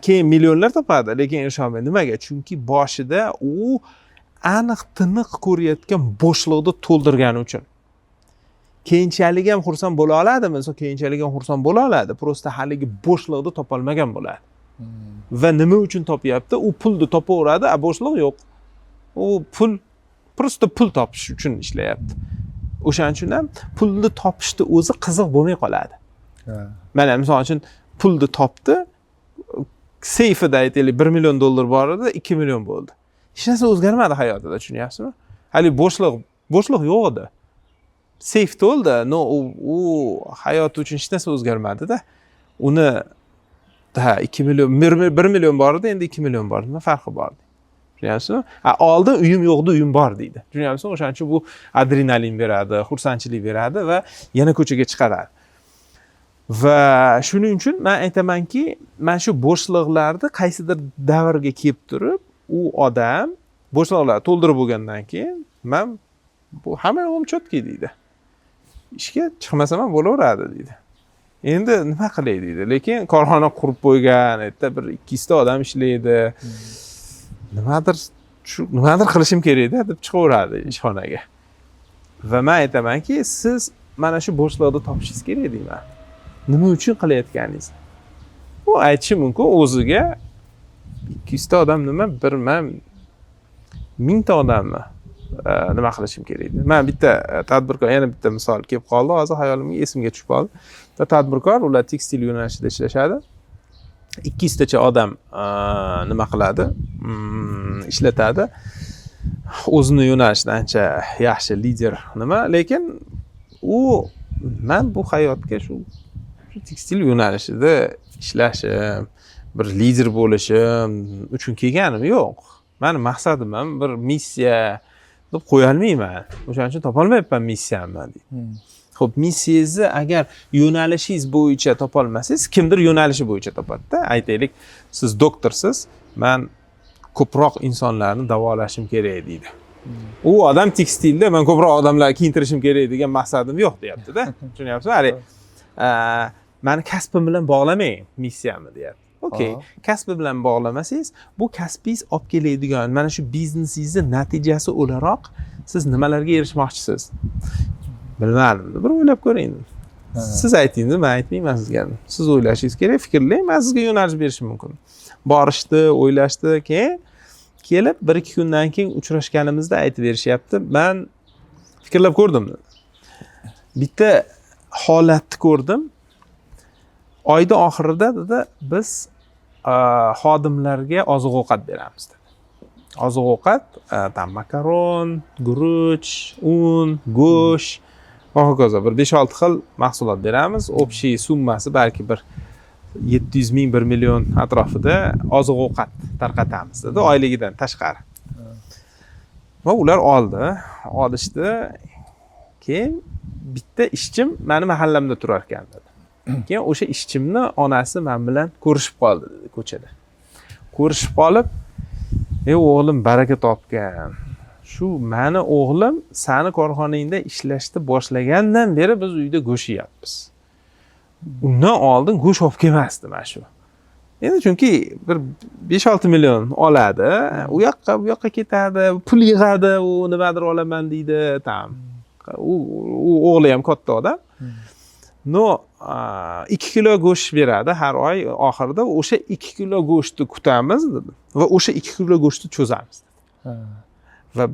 Keyin millionlar topadi, lekin erisha olmaydi. Nimaga? Chunki boshida u aniq tiniq ko'rayotgan bo'shliqni to'ldirgani uchun. keyinchalik ham xursand bo'la oladimi? Keyinchalik ham xursand bo'la oladi. Prosta haligi bo'shliqni topolmagan bo'ladi. Va nima uchun topyapti? U pulni topaveradi, bo'shliq yo'q. U prosta pul topish uchun ishlayapti. O'shaning uchun ham pulni topishni o'zi qiziq bo'lmay qoladi. Mana misol uchun pulni topdi, seyfida aytaylik $1 million bor edi, 2 million bo'ldi. Hech narsa o'zgarmadi hayotida, tushunyapsizmi? Hali bo'shliq yo'q edi. Seyf to'ldi, no u hayot uchun hech narsa o'zgarmadi-da. Uni 2 million, 1 million bor edi, endi 2 million bor. Nima farqi bor? Tushunyapsizmi? Oldin uyim yo'qdi, uyim bor deydi. Tushunyapsizmi? O'shaning uchun bu adrenalin beradi, xursandchilik beradi va yana ko'chaga chiqaradi. Va shuning uchun men aytamanki, men shu bo'shliqlarni qaysidir davrga kelib turib, u odam bo'shliqlarni to'ldirib bo'lgandan keyin men bu hamma yo'lim chotki deydi. Ishga chiqmasam ham bo'laveradi deydi. Endi nima qilay deydi. Lekin korxona qurib qo'ygan, erta bir 200 ta odam ishlaydi. Nimadir qilishim kerak-da deb chiqaveradi ishxonaga. Va men aytamanki, siz mana shu bo'shliqni topishingiz kerak deyman. Nima uchun qilayotganingiz? U aytishi mumkin o'ziga 200 ta odam nima, bir men 1000 ta odammi nima qilishim kerak edi. Men bitta tadbirkor, yana bitta misol kelib qoldi, hozir hayolimga esimga tushib qoldi. Tadbirkor, ular tekstil yo'nalishida ishlashadi. 200 tacha odam nima qiladi? Ishlatadi. O'zini yo'nalishida ancha yaxshi lider nima, lekin men bu hayotga shu tekstil yo'nalishida ishlashim, bir lider bo'lishim uchun kelganim yo'q. Meni maqsadim ham bir missiya deb qo'ya olmayman. O'shaning uchun topolmayapman missiyamni deydi. Xo'p, missiyangizni agar yo'nalishingiz bo'yicha topolmasangiz, kimdir yo'nalishi bo'yicha topadi-da. Aytaylik, siz doktorsiz, men ko'proq insonlarni davolashim kerak deydi. U odam tekstilda men ko'proq odamlarni kiyintirishim kerak degan maqsadim yo'q deyapti-da. Tushunyapsizmi? Meni kasbim bilan bog'lamang missiyamni deyapti. Okey, kasbi bilan bog'lamasangiz, bu kasbingiz olib keladigan mana shu biznesingizni natijasi o'laroq siz nimalarga erishmoqchisiz? Bilmadim, bir o'ylab ko'ring. Siz aytingda, men aytmayman sizga. Siz o'ylashingiz kerak, fikrlang, men sizga yo'nalish berishim mumkin. Borishdi, o'ylashdi, keyin kelib 1-2 kundan keyin uchrashganimizda aytib berishyapti. Men fikrlab ko'rdim. Bitta holatni ko'rdim. Oyda oxirida dedi, biz xodimlarga oziq-ovqat beramiz dedi. Oziq-ovqat, makaron, guruch, un, go'sht va hokazo bir 5-6 xil mahsulot beramiz. Общий summasi balki bir 700 ming, 1 million atrofida oziq-ovqat tarqatamiz dedi, oyligidan tashqari. Va ular olishdi. Keyin bitta ishchim meni mahallamda turar ekan dedi. Keyin o'sha ishchimni onasi men bilan ko'rishib qoldi dedi ko'chada. Ko'rishib qolib, o'g'lim baraka topgan. Shu meni o'g'lim seni korxonangda ishlashni boshlagandan beri biz uyda go'sht yeyapmiz. Undan oldin go'sht olib kelmasdi mana shu. Endi chunki bir 5-6 million oladi, u yoqqa bu yoqqa ketadi, pul yig'adi, u nimadir olaman deydi, tam. U o'g'li ham katta odam. No, 2 kilo go'sht beradi har oy oxirida. O'sha 2 kilo go'shtni kutamiz dedi va o'sha 2 kilo go'shtni cho'zamiz dedi. Va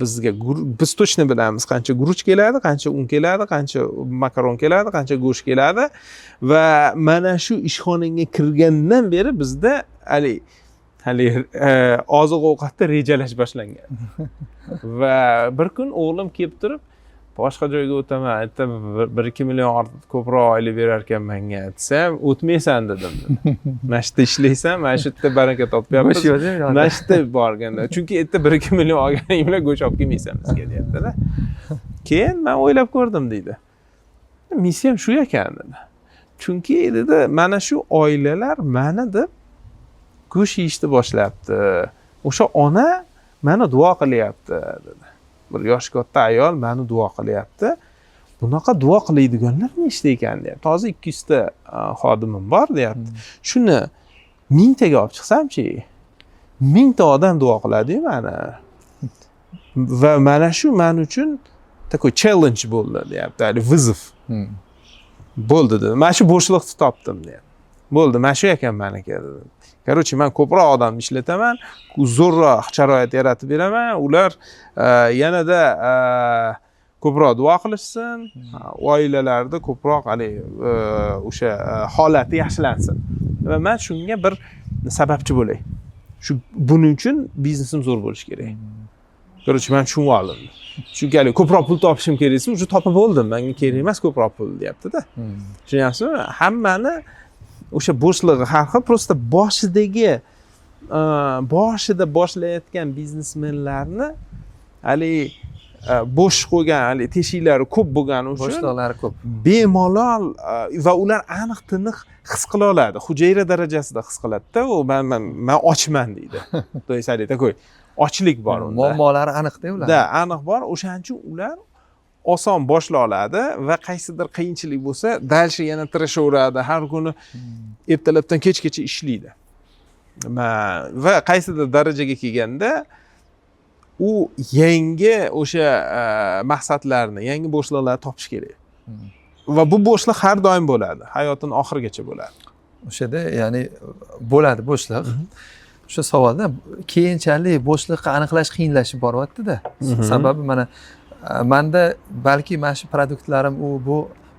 biz точно bilamiz qancha guruch keladi, qancha un keladi, qancha makaron keladi, qancha go'sht keladi va mana shu ishxonaga kirgandan beri bizda hali oziq-ovqatni rejalash boshlangan. Va bir kun o'g'lim kelib turib, boshqa joyga o'taman, aytdi 1-2 million ko'proq oylik berar ekan menga, desam, o'tmaysan dedim. Mana shu yerda ishlaysan, mana shu yerda baraka topyapmiz. Mana shu yerda borganda. Chunki erta 1-2 million olganing bilan go'sht olib kelmaysan bizga deyapti-da. Keyin men o'ylab ko'rdim deydi. Missiyam shu ekan dedi. Chunki dedi, mana shu oilalar meni deb go'sht yeyishni boshlabdi. O'sha ona meni duo qilyapti dedi. Bir yosh katta ayol meni duo qilyapti. Bunaqa duo qiladiganlar nechta ekan deyapti. Hozir 200 ta xodimim bor deyapti. Shuni 1000 taga olib chiqsamchi, 1000 ta odam duo qiladi-yu meni. Va mana shu men uchun такой challenge bo'ldi deyapti, hali vызов bo'ldi dedi. Mana shu bo'shliqni topdim deyapti. Bo'ldi, mana shu ekan meniki dedi. Короче, men ko'proq odam ishlataman, zo'rroq sharoit yaratib beraman, ular yanada ko'proq duo qilishsin, oilalarida ko'proq o'sha holati yaxshilansin. Va men shunga bir sababchi bo'lay. Buning uchun biznesim zo'r bo'lishi kerak. Короче, men tushunib oldim. Chunki ko'proq pul topishim kerak esa, уже topib bo'ldim. Menga kerak emas ko'proq pul, deyapti-da. Tushunyapsizmi? Hammani o'sha bo'shlig'i har xil, просто boshida boshlayotgan biznesmenlarni bo'sh qo'ygan, teshiklari ko'p bo'lgani uchun bo'shliqlari ko'p. Bemalol va ular aniq tiniq his qila oladi. Hujayra darajasida his qiladi-da, u men ochman deydi. То есть такой ochlik bor unda. Muammolari aniqda ular. Da, aniq bor. O'shaning uchun ular oson boshla oladi va qaysidir qiyinchilik bo'lsa, dalshi yana tirishaveradi. Har kuni ertalabdan kechgacha ishlaydi. Va qaysidir darajaga kelganda u yangi o'sha maqsadlarni, yangi bo'shliqlarni topish kerak. Va bu bo'shliq har doim bo'ladi, hayotining oxirigacha bo'ladi. O'shada, ya'ni bo'ladi bo'shliq. O'sha savolda keyinchalik bo'shliqni aniqlash qiyinlashib boryapti-da. Sababi menda balki mana shu produktlarim bu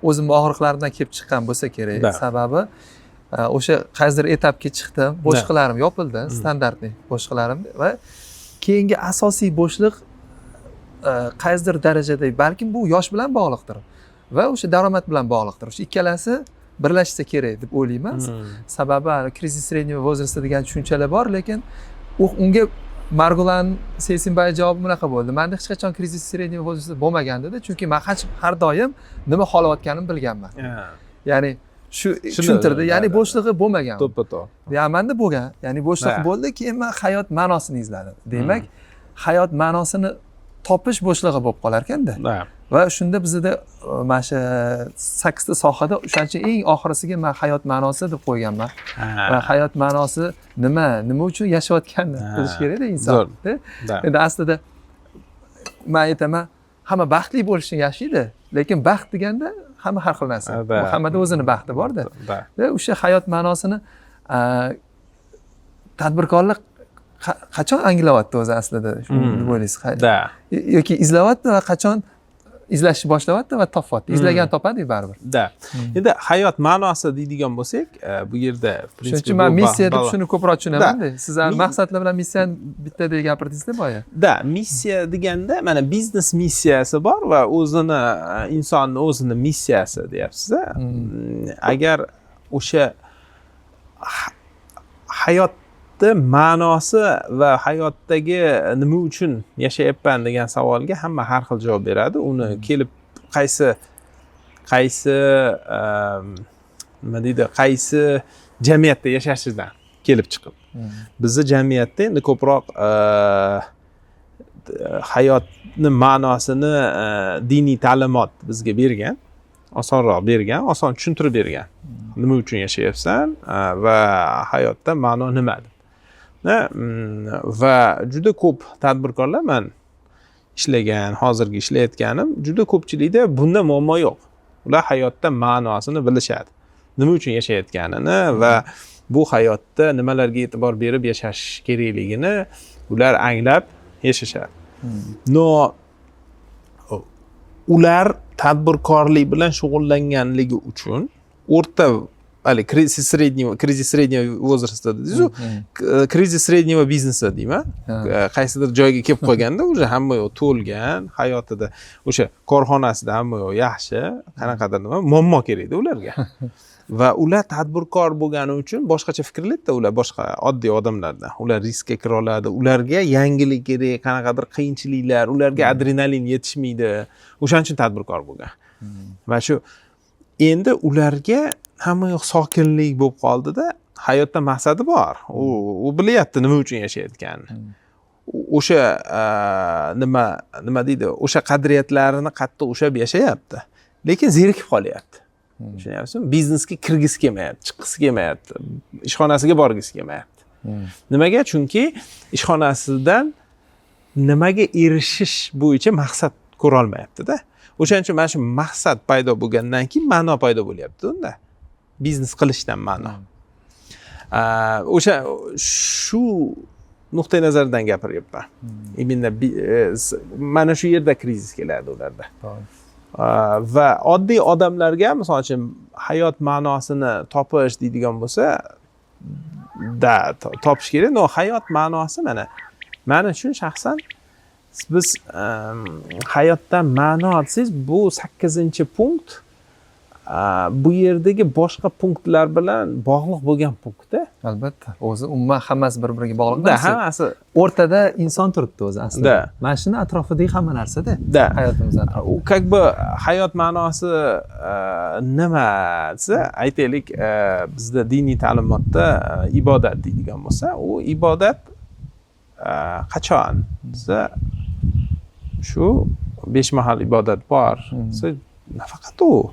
o'zimning og'riqlarimdan kelib chiqqan bo'lsa kerak. Sababi o'sha qaysidir etapga chiqdim, bo'shliqlarim yopildi, standartli bo'shliqlarim va keyingi asosiy bo'shliq qaysidir darajada, balkim bu yosh bilan bog'liqdir va o'sha daromad bilan bog'liqdir. O'sha ikkalasi birlashsa kerak deb o'ylayman. Sababi krizis srednего возраста degan tushunchalar bor, lekin unga Margulan Seysinbayev javobi bunaqa bo'ldi. Menda hech qachon krizis srednего возраста bo'lmagan dedi, chunki men har doim nima xohlayotganimni bilganman. Ya'ni shu tushuntirdi, ya'ni bo'shlig'i bo'lmagan. To'ppa-to'g'ri. Ya menda bo'lgan, ya'ni bo'shliq bo'ldi, keyin men hayot ma'nosini izladim. Demak, hayot ma'nosini topish bo'shlig'i bo'lib qolar ekanda. Va shunda bizda mana shu 8 ta sohada o'shancha eng oxirisiga men hayot ma'nosi deb qo'yganman. Va hayot ma'nosi nima uchun yashayotganini bilish kerak-da inson. Endi aslida men aytaman, hamma baxtli bo'lishni yashaydi, lekin baxt deganda hamma har xil narsa. Hammada o'zini baxti bor-da. O'sha hayot ma'nosini tadbirkorlik qachon anglayapti o'zi aslida? Shuni deb o'ylaysiz? Yoki izlayapti va qachon izlashni boshlayapti va topyapti. Izlagan topadi baribir. Endi hayot ma'nosi deydigan bo'lsak, bu yerda shuning uchun men missiya deb shuni ko'proq tushunaman-da. Siz maqsadlar bilan missiyani bittadek gapirdingiz-da boya. Missiya deganda mana biznes missiyasi bor va insonni o'zini missiyasi deyapsiz-da. Agar o'sha hayot ma'nosi va hayotdagi nima uchun yashayapman degan savolga hamma har xil javob beradi. Uni kelib qaysi jamiyatda yashashidan kelib chiqib. Bizning jamiyatda endi ko'proq hayotni ma'nosini diniy ta'limot bizga bergan, osonroq bergan, oson tushuntirib bergan. Nima uchun yashayapsan va hayotda ma'no nima? Va juda ko'p tadbirkorlar men hozirgi ishlayotganim juda ko'pchilikda bunda muammo yo'q. Ular hayotda ma'nosini bilishadi. Nima uchun yashayotganini va bu hayotda nimalarga e'tibor berib yashash kerakligini ular anglab yashashadi. Ular tadbirkorlik bilan shug'ullanganligi uchun o'rta кризис среднего возраста deysiz, krizis sredнего biznesa deyman. Qaysidir joyga kelib qolganda уже hamma yo'q to'lgan, hayotida o'sha korxonasida hamma yo'q yaxshi, qanaqadir muammo kerakda ularga. Va ular tadbirkor bo'lgani uchun boshqacha fikrlaydi-da, ular boshqa oddiy odamlardan. Ular riskka kira oladi, ularga yangilik kerak, qanaqadir qiyinchiliklar, ularga adrenalin yetishmaydi. O'shaning uchun tadbirkor bo'lgan. Va shu endi ularga hamma yo'q sokinlik bo'lib qoldi-da, hayotda maqsadi bor. U bilyapti nima uchun yashayotganini. O'sha nima deydi, o'sha qadriyatlarini qattiq ushlab yashayapti, lekin zerikib qolyapti. Tushunyapsizmi? Biznesga kirgisi kelmayapti, chiqqisi kelmayapti, ishxonasiga borgisi kelmayapti. Nimaga? Chunki ishxonasidan nimaga erishish bo'yicha maqsad ko'ra olmayapti-da. O'shaning uchun mana shu maqsad paydo bo'lgandan keyin ma'no paydo bo'lyapti unda. Biznes qilishdan ma'no. O'sha shu nuqtai nazardan gapiryapman. Именно mana shu yerda krizis keladi ularda. Va oddiy odamlarga, misol uchun, hayot ma'nosini topish deydigan bo'lsa, topish kerak. No, hayot ma'nosi mana uchun shaxsan biz hayotdan ma'no desangiz, bu 8-punkt bu yerdagi boshqa punktlar bilan bog'liq bo'lgan punkt-da. Albatta. O'zi umuman hammasi bir-biriga bog'liq. Hammasi o'rtada inson turibdi o'zi aslida. Mana shuni atrofidagi hamma narsa-da. Hayotimizda. U как бы hayot ma'nosi nima desa, aytaylik, bizda diniy ta'limotda ibodat deydigan bo'lsa, u ibodat qachon desa, shu 5 mahal ibodat bor. Nafaqat u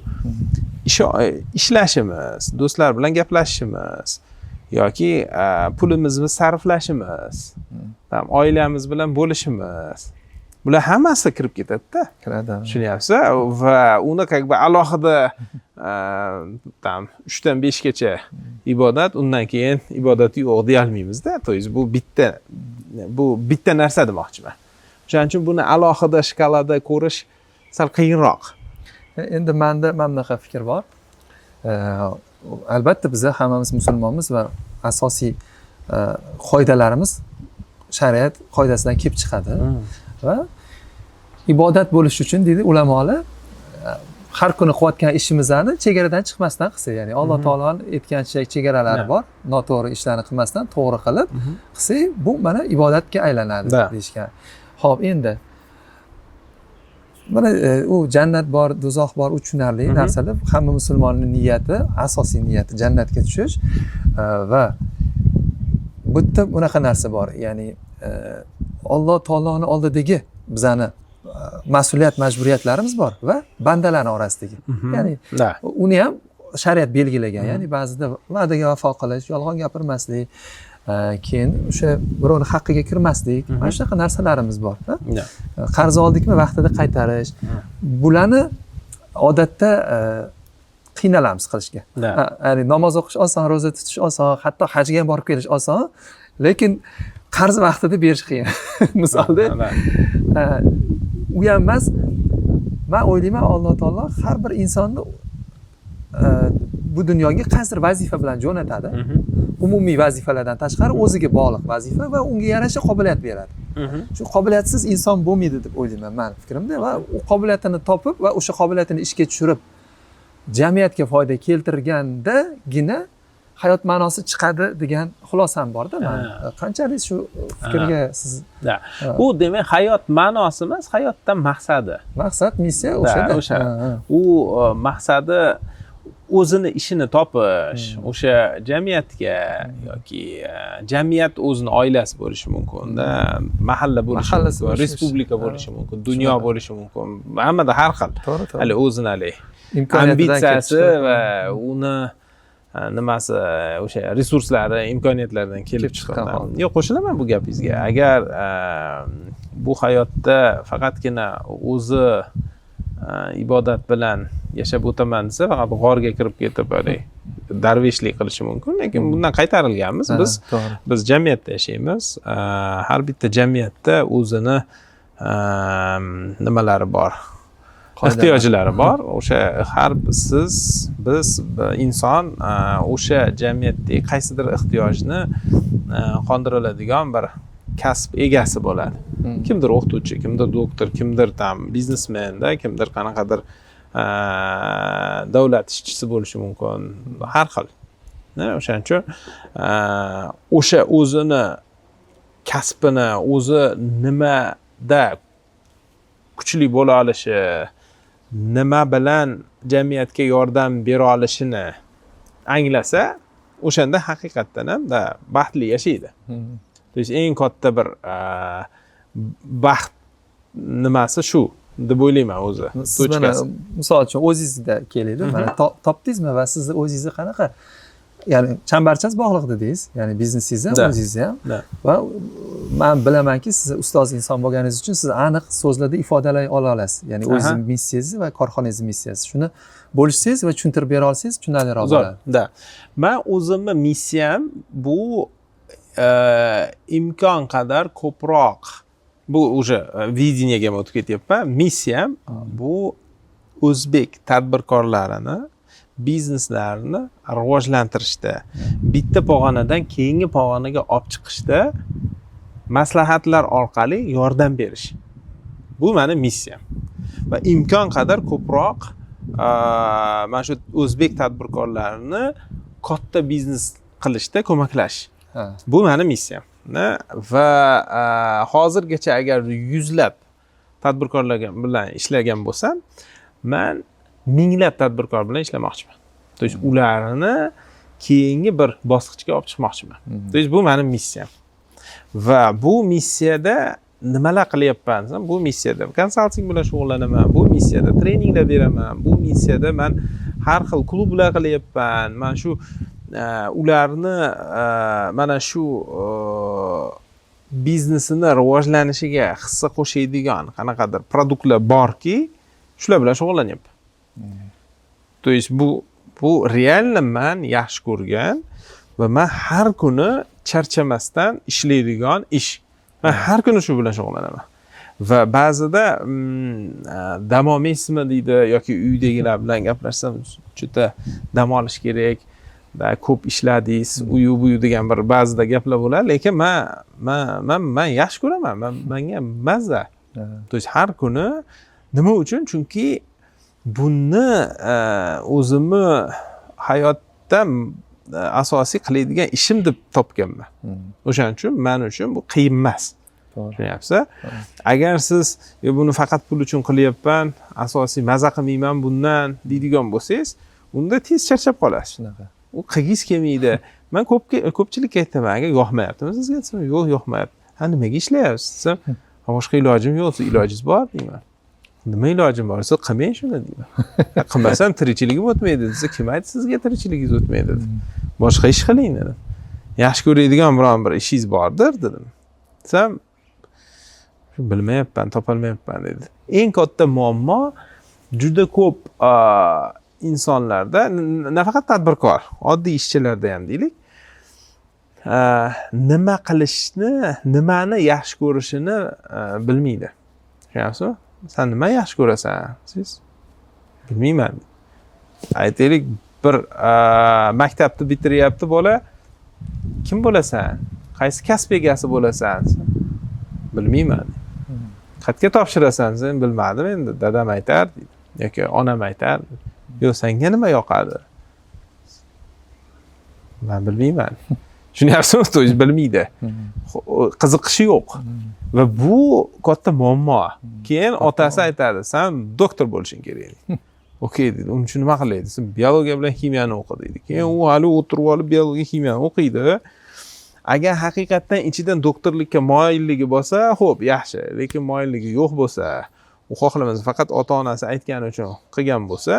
ishlashimiz, do'stlar bilan gaplashishimiz yoki pulimizni sarflashimiz, oilamiz bilan bo'lishimiz, bular hammasi kirib ketadi-da. Kiradi. Tushunyapsiz? Va uni как бы alohida 3 dan 5 gacha ibodat, undan keyin ibodat yo'q deya olmaymiz-da. To есть bu bitta narsa demoqchiman. O'shaning uchun buni alohida shkalada ko'rish sal qiyinroq. Endi menda mana bunaqa fikr bor. Albatta biz hammamiz musulmonmiz va asosiy qoidalarimiz shariat qoidasidan kelib chiqadi. Va ibodat bo'lish uchun deydi ulamolar, har kuni qilayotgan ishimizni chegaradan chiqmasdan qilsak, ya'ni Alloh taoloning aytgan chegaralari bor, noto'g'ri ishlarni qilmasdan to'g'ri qilib qilsak, bu mana ibodatga aylanadi deyishgan. Xo'p, endi mana u jannat bor, do'zax bor, u tushunarli narsalar. Hamma musulmonning niyati, asosiy niyati jannatga tushish va bu yerda bunaqa narsa bor. Ya'ni Alloh taoloning oldidagi bizani mas'uliyat, majburiyatlarimiz bor va bandalarning orasidagi. Ya'ni uni ham shariat belgilagan. Ya'ni ba'zida va'daga vafo qilish, yolg'on gapirmaslik, keyin o'sha birovning haqqiga kirmaslik, mana shunaqa narsalarimiz bor. Qarz oldikmi vaqtida qaytarish. Bularni odatda qiynalamiz qilishga. Ya'ni namoz o'qish oson, roza tutish oson, hatto hajga ham borib kelish oson, lekin qarz vaqtida berish qiyin. Misolda u ham emas. Men o'ylayman, Alloh taolo har bir insonni bu dunyoga qaysidir vazifa bilan jo'natadi. Umumiy vazifalardan tashqari o'ziga bog'liq vazifa va unga yarasha qobiliyat beradi. Shu qobiliyatsiz inson bo'lmaydi deb o'ylayman men fikrimda, va u qobiliyatini topib va o'sha qobiliyatini ishga tushirib jamiyatga foyda keltirgandagina hayot ma'nosi chiqadi degan xulosam bor-da. Men qanchalik shu fikrga siz bu demak hayot ma'nosi emas, hayotdan maqsadi. Maqsad, missiya o'sha. U maqsadi o'zini ishini topish, o'sha jamiyatga yoki jamiyat o'zini oilasi bo'lishi mumkin, mahalla bo'lishi mumkin, respublika bo'lishi mumkin, dunyo bo'lishi mumkin. Hammada har xil. Hali o'zini ambitsiyasi va uni nimasi, o'sha resurslari, imkoniyatlaridan kelib chiqqan. Yo'q, qo'shilaman bu gapingizga. Agar bu hayotda faqatgina o'zi ibodat bilan yashab o'taman desa, faqat g'orga kirib ketib darveshlik qilishi mumkin, lekin bundan qaytarilganmiz. Biz jamiyatda yashaymiz. Har bitta jamiyatda o'zini nimalari bor, ehtiyojlari bor. O'sha biz inson o'sha jamiyatdagi qaysidir ehtiyojni qondiradigan bir kasb egasi bo'ladi. Kimdir o'qituvchi, kimdir doktor, kimdir biznesmen, kimdir qanaqadir davlat ishchisi bo'lishi mumkin. Har xil. O'shaning uchun o'sha o'zini kasbini o'zi nimada kuchli bo'la olishi, nima bilan jamiyatga yordam bera olishini anglasa, o'shanda haqiqatdan ham baxtli yashaydi. То есть eng katta bir baxt nimasi shu deb o'ylayman o'zi. Siz mana misol uchun o'zingizda kelaydi, mana topdingizmi va sizni o'zingizni qanaqa, ya'ni chambarchas bog'liq dedingiz, ya'ni biznesingiz ham, o'zingiz ham va men bilamanki siz ustoz inson bo'lganingiz uchun siz aniq so'zlarda ifodalay olasiz. Ya'ni o'zingiz missiyangiz va korxonangiz missiyasi. Shuni bo'lishsangiz va tushuntirib bera olsangiz tushunarliroq bo'ladi. Da. Men o'zimni missiyam bu imkon qadar ko'proq bu уже видениyaga o'tib ketyapman. Missiyam bu o'zbek tadbirkorlarini, bizneslarini rivojlantirishda, bitta pog'onadan keyingi pog'onaga olib chiqishda maslahatlar orqali yordam berish. Bu meni missiyam. Va imkon qadar ko'proq mana shu o'zbek tadbirkorlarini katta biznes qilishda ko'maklash. Bu meni missiyam. Va hozirgacha agar yuzlab tadbirkorlar bilan ishlagan bo'lsam, men minglab tadbirkor bilan ishlamoqchiman. То есть ularni keyingi bir bosqichga olib chiqmoqchiman. То есть bu meni missiyam. Va bu missiyada nimalar qilyapman desam, bu missiyada konsalting bilan shug'ullanaman, bu missiyada treninglar beraman, bu missiyada men har xil klublar qilyapman. Men shu ularni mana shu biznesini rivojlanishiga hissa qo'shadigan qanaqadir produktlar borki, shular bilan shug'ullanyapman. То есть bu реально men yaxshi ko'rgan va men har kuni charchamasdan ishlaydigan ish. Men har kuni shu bilan shug'ullanaman. Va ba'zida dam olmaysizmi deydi yoki uydagilar bilan gaplashsam, juda dam olish kerak, ko'p ishladingiz, uyu buyu degan bir ba'zida gaplar bo'ladi, lekin men yaxshi ko'raman. Menga mazza. То есть har kuni nima uchun? Chunki buni o'zimni hayotda asosiy qiladigan ishim deb topganman. O'shaning uchun men uchun bu qiyin emas. Tushunyapsiz? Agar siz buni faqat pul uchun qilyapman, asosiy maza qilmayman bundan deydigan bo'lsangiz, unda tez charchab qolasiz. Shunaqa. U qilgingiz kelmaydi. Men ko'pchilikka aytaman, agar yoqmayaptimi sizga desam, yo'q, yoqmayapti. Ha, nimaga ishlayapsiz desam, boshqa ilojim yo'q, ilojingiz bor deyman. Nima ilojim bor? Siz qilmang shuni deyman. Qilmasam tirikchiligim o'tmaydi desa, kim aytdi sizga tirikchiligingiz o'tmaydi dedi. Boshqa ish qiling dedim. Yaxshi ko'radigan biron bir ishingiz bordir dedim. Desam, bilmayapman, topolmayapman dedi. Eng katta muammo juda ko'p insonlarda, nafaqat tadbirkor, oddiy ishchilarda ham deylik, nima qilishni, nimani yaxshi ko'rishini bilmaydi. Tushunyapsizmi? Sen nima yaxshi ko'rasan? Siz? Bilmayman. Aytaylik, bir maktabni bitiryapti bola. Kim bo'lasan? Qaysi kasb egasi bo'lasan? Bilmayman. Qayerga topshirasan? Sen bilmadim endi. Dadam aytar deydi. Yoki onam aytar. Yo'q, senga nima yoqadi? Men bilmayman. Tushunyapsizmi? To'y bilmaydi. Qiziqishi yo'q. Va bu katta muammo. Keyin otasi aytadi, "Sen doktor bo'lishing kerak." Okey dedi. Uning uchun nima qilaydi? Sen biologiya bilan kimiyani o'qi dedi. Keyin u hali o'tirib olib biologiya kimiyani o'qiydi. Agar haqiqatan ichidan doktorlikka moyilligi bo'lsa, xo'p, yaxshi. Lekin moyilligi yo'q bo'lsa, u xohlamasa faqat ota-onasi aytgani uchun qilgan bo'lsa,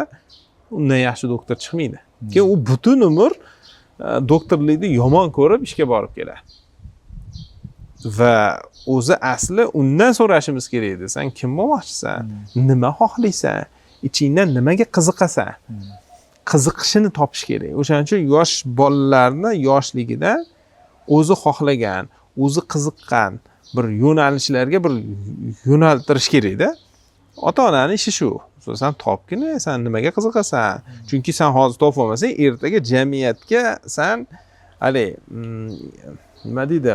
undan yaxshi doktor chiqmaydi. Keyin u butun umr doktorlikni yomon ko'rib ishga borib keladi. Va o'zi asli undan so'rashimiz kerak edi. Sen kim bo'lmoqchisan? Nima xohlaysan? Ichingdan nimaga qiziqasan? Qiziqishini topish kerak. O'shaning uchun yosh bolalarni yoshligidan o'zi xohlagan, o'zi qiziqqan bir yo'nalishlarga bir yo'naltirish kerak-da. Ota-onaning ishi shu. Sen topgin, sen nimaga qiziqasan? Chunki sen hozir topib olmasang, ertaga jamiyatga sen hali nima deydi?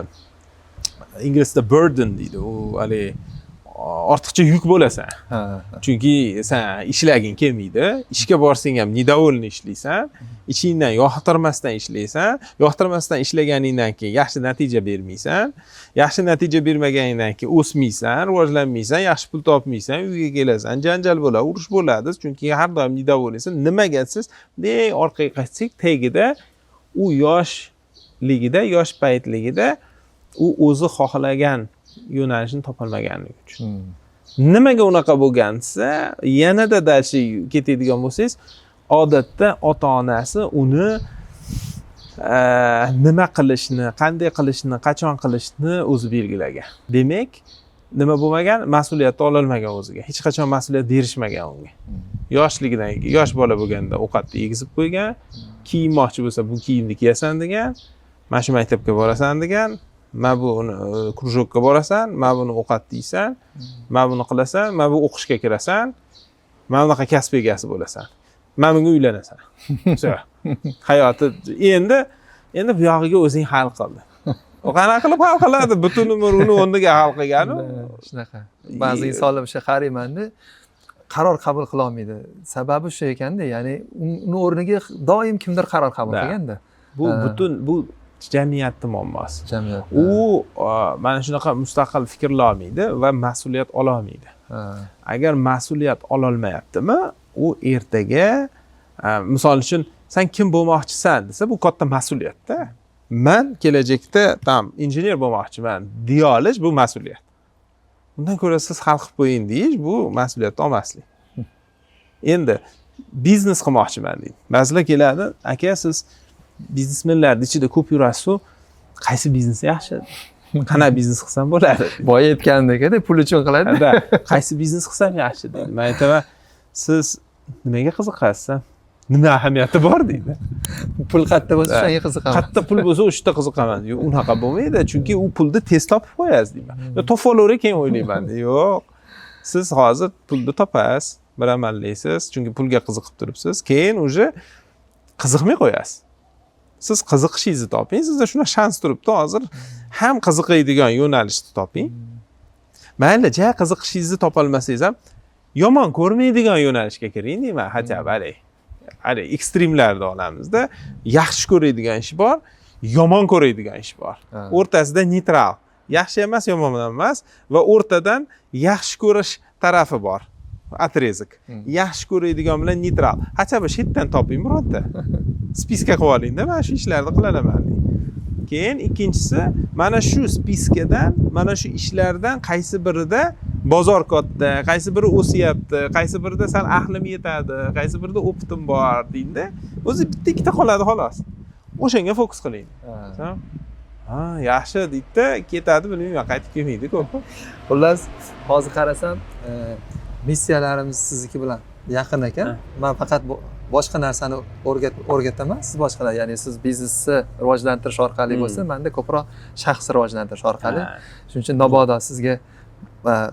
Inglizda burden deydi. U hali ortiqcha yuk bo'lasan. Chunki sen ishlaging kelmaydi. Ishga borsang ham недовольный ishlaysan. Ichingdan yoqtirmasdan ishlaysan. Yoqtirmasdan ishlaganingdan keyin yaxshi natija bermaysan. Yaxshi natija bermaganingdan keyin o'smaysan, rivojlanmaysan, yaxshi pul topmaysan, uyga kelasan, janjal bo'ladi, urush bo'ladi. Chunki har doim недовольныйsan. Nimaga siz orqaga qaytsak, tagida u yoshligida, yosh paytligida u o'zi xohlagan yo'nalishini topolmaganligi uchun. Nimaga unaqa bo'lgan desa, yanada dalcha ketadigan bo'lsangiz, odatda ota-onasi uni nima qilishni, qanday qilishni, qachon qilishni o'zi belgilagan. Demak, nima bo'lmagan, mas'uliyatni ololmagan o'ziga. Hech qachon mas'uliyat berishmagan unga. Yoshligidan, yosh bola bo'lganda ovqatni yegizib qo'ygan, kiyinmoqchi bo'lsa bu kiyimni kiyasan degan, mana shu maktabga borasan degan, mana bu krujokka borasan, mana buni ovqatni yeysan, mana buni qilasan, mana bu o'qishga kirasan, mana bunaqa kasb egasi bo'lasan. Mana bunga uylanasan. Hayoti endi bu yog'iga o'zing hal qilding. O qanaqa qilib hal qiladi? Butun umr uni o'rniga hal qilgani. Shunaqa. Ba'zi insonlar o'sha qaraymanda qaror qabul qila olmaydi. Sababi shu ekanda, ya'ni uni o'rniga doim kimdir qaror qabul qilganda. Bu jamiyatning muammosi. Jamiyat. U mana shunaqa mustaqil fikrla olmaydi va mas'uliyat ola olmaydi. Agar mas'uliyat ola olmayaptimi, u ertaga misol uchun sen kim bo'lmoqchisan desa, bu katta mas'uliyatda. Men kelajakda injener bo'lmoqchiman deya olish bu mas'uliyat. Undan ko'ra siz hal qilib qo'ying deyish bu mas'uliyatni olmaslik. Endi biznes qilmoqchiman deydi. Ba'zilar keladi, aka siz biznesmenlarning ichida ko'p yurasiz-ku, qaysi biznes yaxshi? Qanaqa biznes qilsam bo'ladi? Boya aytgandek-da, pul uchun qiladi. Qaysi biznes qilsam yaxshi deydi. Men aytaman, siz nimaga qiziqasiz? Nima ahamiyati bor deydi. Pul qayerda bo'lsa shunga qiziqaman. Qayerda pul bo'lsa o'shda qiziqaman. Yo'q, unaqa bo'lmaydi, chunki u pulni tez topib qo'yasiz deyman. Topib olavering keyin o'ylayman. Yo'q. Siz hozir pulni topasiz, bir amallaysiz, chunki pulga qiziqib turibsiz, keyin uje qiziqmay qo'yasiz. Siz qiziqishingizni toping, sizda shuna shans turibdi, hozir ham qiziqadigan yo'nalishni toping. Mayli, ja qiziqishingizni topa olmasangiz ham yomon ko'rmaydigan yo'nalishga kiring deyman, hatto hali ekstremlarda olamizda yaxshi ko'radigan ish bor, yomon ko'radigan ish bor. O'rtasida neytral, yaxshi emas, yomon emas va o'rtadan yaxshi ko'rish tarafi bor. Atrezak. Yaxshi ko'radigan bilan neytral. Hatto bu shetdan toping bironta. Spiska qilib oling-da, men shu ishlarni qilaman deydi. Keyin ikkinchisi, mana shu spiskadan, mana shu ishlardan qaysi birida bozor katta, qaysi biri o'syapti, qaysi birida sal aqlim yetadi, qaysi birida o'qitim bor deydi. O'zi bitta ikkita qoladi xolos. O'shanga fokus qiling. Ha, yaxshi deydi, ketadi, bilmayman, qaytib kelmaydi-ku. Xullas, hozir qarasam, missiyalarimiz sizniki bilan yaqin ekan. Men faqat boshqa narsani o'rgataman, siz boshqalar, ya'ni siz biznesni rivojlantirish orqali bo'lsa, menda ko'proq shaxsni rivojlantirish orqali. Shuning uchun mabodo sizga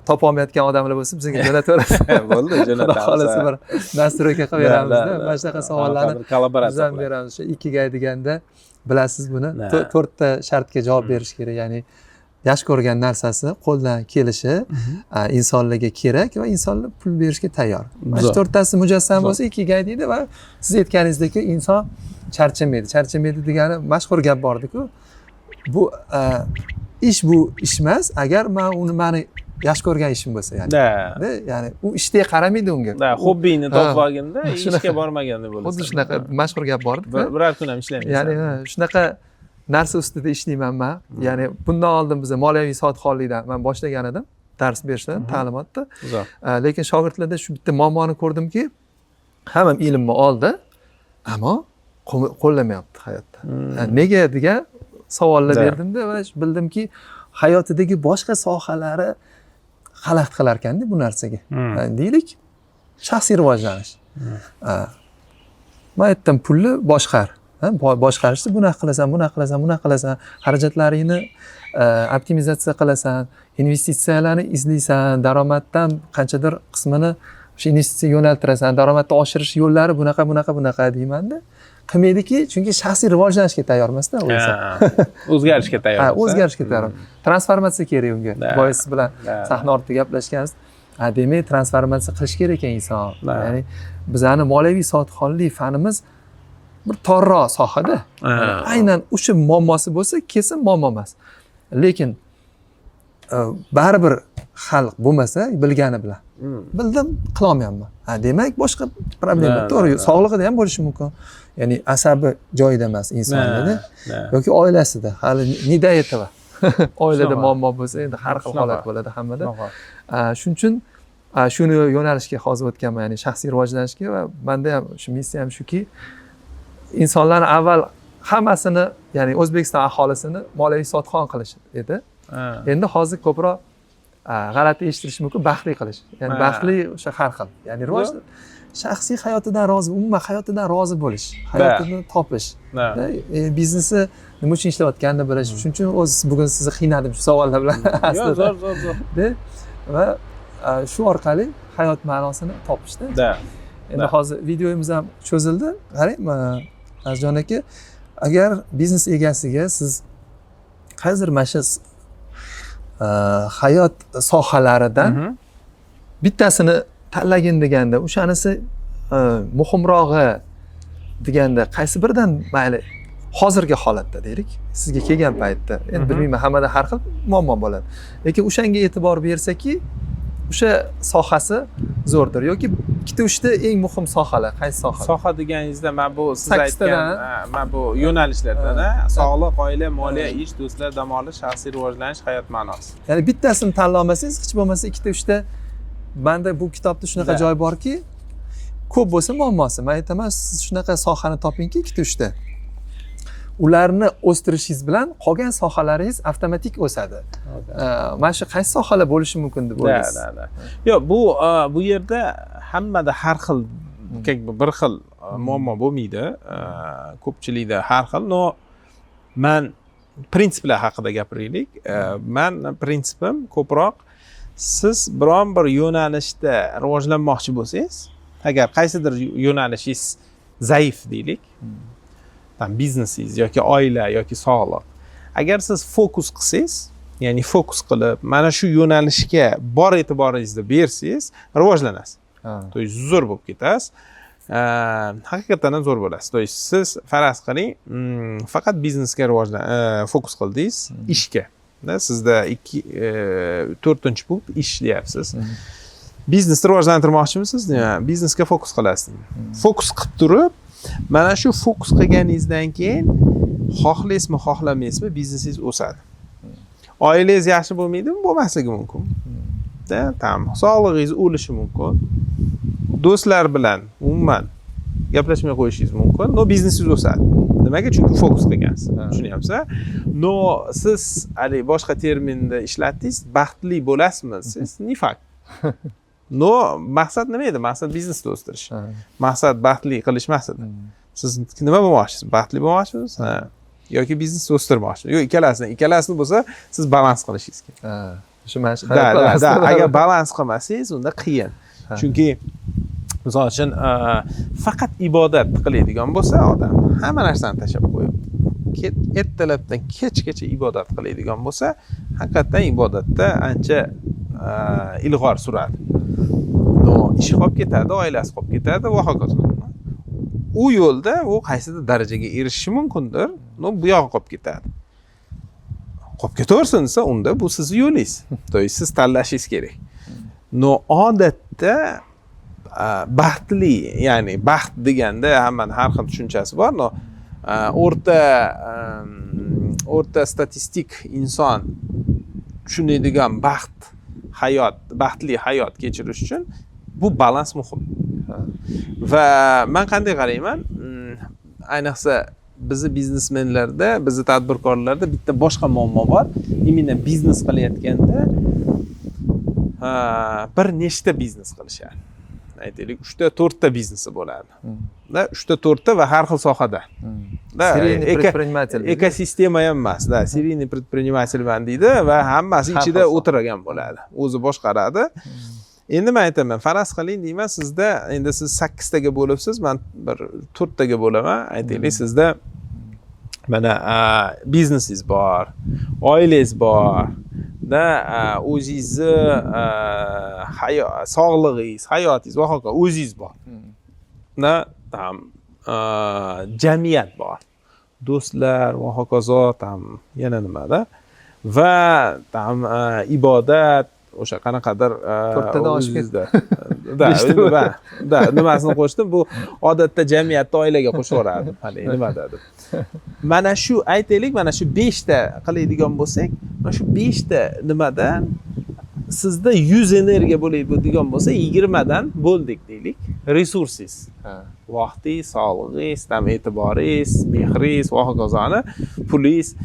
topa olmayotgan odamlar bo'lsa, bizga jo'nataverasiz. Bo'ldi, jo'natamiz. Xolasi bir nastroyka qilib beramizda. Mana shunaqa savollarni kollaboratsiya bizdan beramiz. O'sha ikigai deganda bilasiz buni, 4 ta shartga javob berish kerak, ya'ni yaxshi ko'rgan narsasi qo'ldan kelishi insonlarga kerak va insonlar pul berishga tayyor. Mana shu 4 tasi mujassam bo'lsa, ikigai deydi va siz aytganingizdek inson charchamaydi. Charchamaydi degani mashhur gap bordi-ku. Bu ish emas, agar mani yaxshi ko'rgan ishim bo'lsa, ya'ni u ishga qaramaydi unga. Hobbini topib olganda, ishga bormaganda bo'ladi. Xuddi shunaqa mashhur gap bor-ku. Biror kun ham ishlamaysiz. Ya'ni shunaqa narsa ustida ishlayman men. Ya'ni bundan oldin biz moliyaviy soatxonlikdan men boshlagan edim, dars berishdan, ta'limotda. Lekin shogirdlarda shu bitta muammoni ko'rdimki, hamma ilmni oldi, ammo qo'llamayapti hayotda. Nega degan savollar berdimda va bildimki, hayotidagi boshqa sohalari xalaqit qilar ekanda bu narsaga. Deylik, shaxsiy rivojlanish. Men aytdim, pulni boshqar. Boshqarishni bunaqa qilasan, xarajatlaringni optimizatsiya qilasan, investitsiyalarni izlaysan, daromaddan qanchadir qismini o'sha investitsiyaga yo'naltirasan, daromadni oshirish yo'llari bunaqa deymanda. Qilmaydiki, chunki shaxsiy rivojlanishga tayyor emas-da u inson. O'zgarishga tayyor. O'zgarishga tayyor. Transformatsiya kerak unga. Boya siz bilan sahna ortida gaplashganmiz. Demak, transformatsiya qilish kerak ekan inson. Ya'ni bizning moliyaviy soatxonlik fanimiz bir torroq sohada. Aynan o'sha muammosi bo'lsa, kesin muammo emas. Lekin baribir xalq bo'lmasa, bilgani bilan. Bildim, qila olmayapman. Demak, boshqa problema. To'g'ri, sog'lig'ida ham bo'lishi mumkin. Ya'ni asabi joyida emas insonlarda yoki oilasida. Hali nida aytava. Oilada muammo bo'lsa, endi har xil holat bo'ladi hammada. Shuning uchun shuni yo'nalishga hozir o'tganman, ya'ni shaxsiy rivojlanishga va menda ham shu missiya ham shuki, insonlarni avval hammasini, ya'ni O'zbekiston aholisini moliyaviy sotqin qilish edi. Endi hozir ko'proq g'alati eshitilishi mumkin, baxtli qilish. Ya'ni baxtli o'sha har xil. Ya'ni rivoj shaxsiy hayotidan rozi, umuman hayotidan rozi bo'lish, hayotini topish, biznesi nima uchun ishlayotganini bilish. Shuning uchun bugun sizni qiynadim shu savollar bilan aslida. Zo'r. Va shu orqali hayot ma'nosini topishda. Endi hozir videomiz ham cho'zildi. Qarang, Azjon aka, agar biznes egasiga siz hozir mana shu hayot sohalaridan bittasini tanlagin deganda, o'shanisi muhimrog'i deganda qaysi biridan mayli hozirgi holatda deylik, sizga kelgan paytda, endi bilmayman, hammada har xil muammo bo'ladi. Lekin o'shanga e'tibor bersaki, o'sha sohasi zo'rdir yoki ikkita uchta eng muhim sohalar qaysi soha? Soha deganingizda men bu siz aytgan men bu yo'nalishlardan, sog'liq, oila, moliya, ish, do'stlar, dam olish, shaxsiy rivojlanish, hayot ma'nosi. Ya'ni bittasini tanlaolmasangiz, hech bo'lmasa ikkita uchta, menda bu kitobda shunaqa joy borki, ko'p bo'lsa muammosi. Men aytaman, siz shunaqa sohani topingki, ikkita uchta. Ularni o'stirishingiz bilan qolgan sohalaringiz avtomatik o'sadi. Mana shu qaysi sohalar bo'lishi mumkin deb o'ylaysiz? Yo'q, bu yerda hammada har xil bir xil muammo bo'lmaydi. Ko'pchilikda har xil. No, men prinsiplar haqida gapiraylik. Men prinsipim ko'proq siz biron bir yo'nalishda rivojlanmoqchi bo'lsangiz, agar qaysidir yo'nalishingiz zaif deylik, biznesingiz yoki oila yoki sog'liq, agar siz fokus qilsangiz, ya'ni fokus qilib mana shu yo'nalishga bor e'tiboringizni bersangiz, rivojlanasiz. To есть zo'r bo'lib ketasiz. Haqiqatan ham zo'r bo'lasiz. To есть siz faraz qiling, faqat biznesga fokus qildingiz, ishga. Sizda 4-chi punkt ish deyapsiz. Biznesni rivojlantirmoqchimisiz? Biznesga fokus qilasiz. Fokus qilib turib, mana shu fokus qilganingizdan keyin xohlaysizmi, xohlamaysizmi, biznesingiz o'sadi. Oilangiz yaxshi bo'lmaydimi? Bo'lmasligi mumkin. Sog'lig'ingiz o'lishi mumkin. Do'stlar bilan umuman gaplashmay qo'yishingiz mumkin. No, biznesingiz o'sadi. Nimaga? Chunki fokus qilgansiz. Tushunyapsizmi? No, siz boshqa terminda ishlatdingiz, baxtli bo'lasizmi? Siz ni fakt. No, maqsad nima edi? Maqsad biznesni o'stirish. Maqsad baxtli qilish emas edi. Siz nima bo'lmoqchisiz? Baxtli bo'lmoqchisiz? Yoki biznesni o'stirmoqchisiz? Yo'q, ikkalasini bo'lsa, siz balans qilishingiz kerak. Shu mana shu hayot balansi. Agar balans qilmasangiz, unda qiyin. Chunki misol uchun faqat ibodat qiladigan bo'lsa odam, hamma narsani tashlab qo'yib, ertalabdan kechgacha ibodat qiladigan bo'lsa, haqiqatan ibodatda ancha ilg'or suradi. No, ishi qolib ketadi, oilasi qolib ketadi va hokazo. U yo'lda u qaysidir darajaga erishishi mumkindir, no, bu yog'i qolib ketadi. Qolib ketaversin desa, unda bu sizning yo'lingiz. To есть siz tanlashingiz kerak. No, odatda baxtli, ya'ni baxt deganda hammaning har xil tushunchasi bor. No, o'rta statistik inson tushunadigan baxtli hayot kechirish uchun bu balans muhim. Va men qanday qarayman? Ayniqsa bizni biznesmenlarda, bizni tadbirkorlarda bitta boshqa muammo bor. Imенно biznes qilayotganda bir nechta biznes qilishadi. Aytaylik, 3-4 ta biznesi bo'ladi. 3-4 ta va har xil sohada. Серийный предприниматель. Ekosistema ham emas, серийный предпринимательman deydi va hammasi ichida o'tirgan bo'ladi. O'zi boshqaradi. Endi men aytaman, faraz qiling deyman, sizda endi siz 8 taga bo'libsiz, men bir 4 taga bo'laman. Aytaylik, sizda mana biznesingiz bor, oilangiz bor, o'zingizni sog'lig'ingiz, hayotingiz va hokazo o'zingiz bor. Jamiyat bor. Do'stlar va hokazo yana nimada va ibodat o'sha qanaqadir o'zingizda. Nimasini qo'shdim? Bu odatda jamiyatda oilaga qo'shaveradi. Hali nimada deb. Mana shu aytaylik, mana shu 5 ta qiladigan bo'lsak, mana shu 5 ta nimadan sizda 100 energiya bo'ladigan bo'lsa 20 dan bo'ldik deylik. Resursingiz. Vaqtingiz, sog'lig'ingiz, e'tiboringiz, mehringiz va hokazo, pulingiz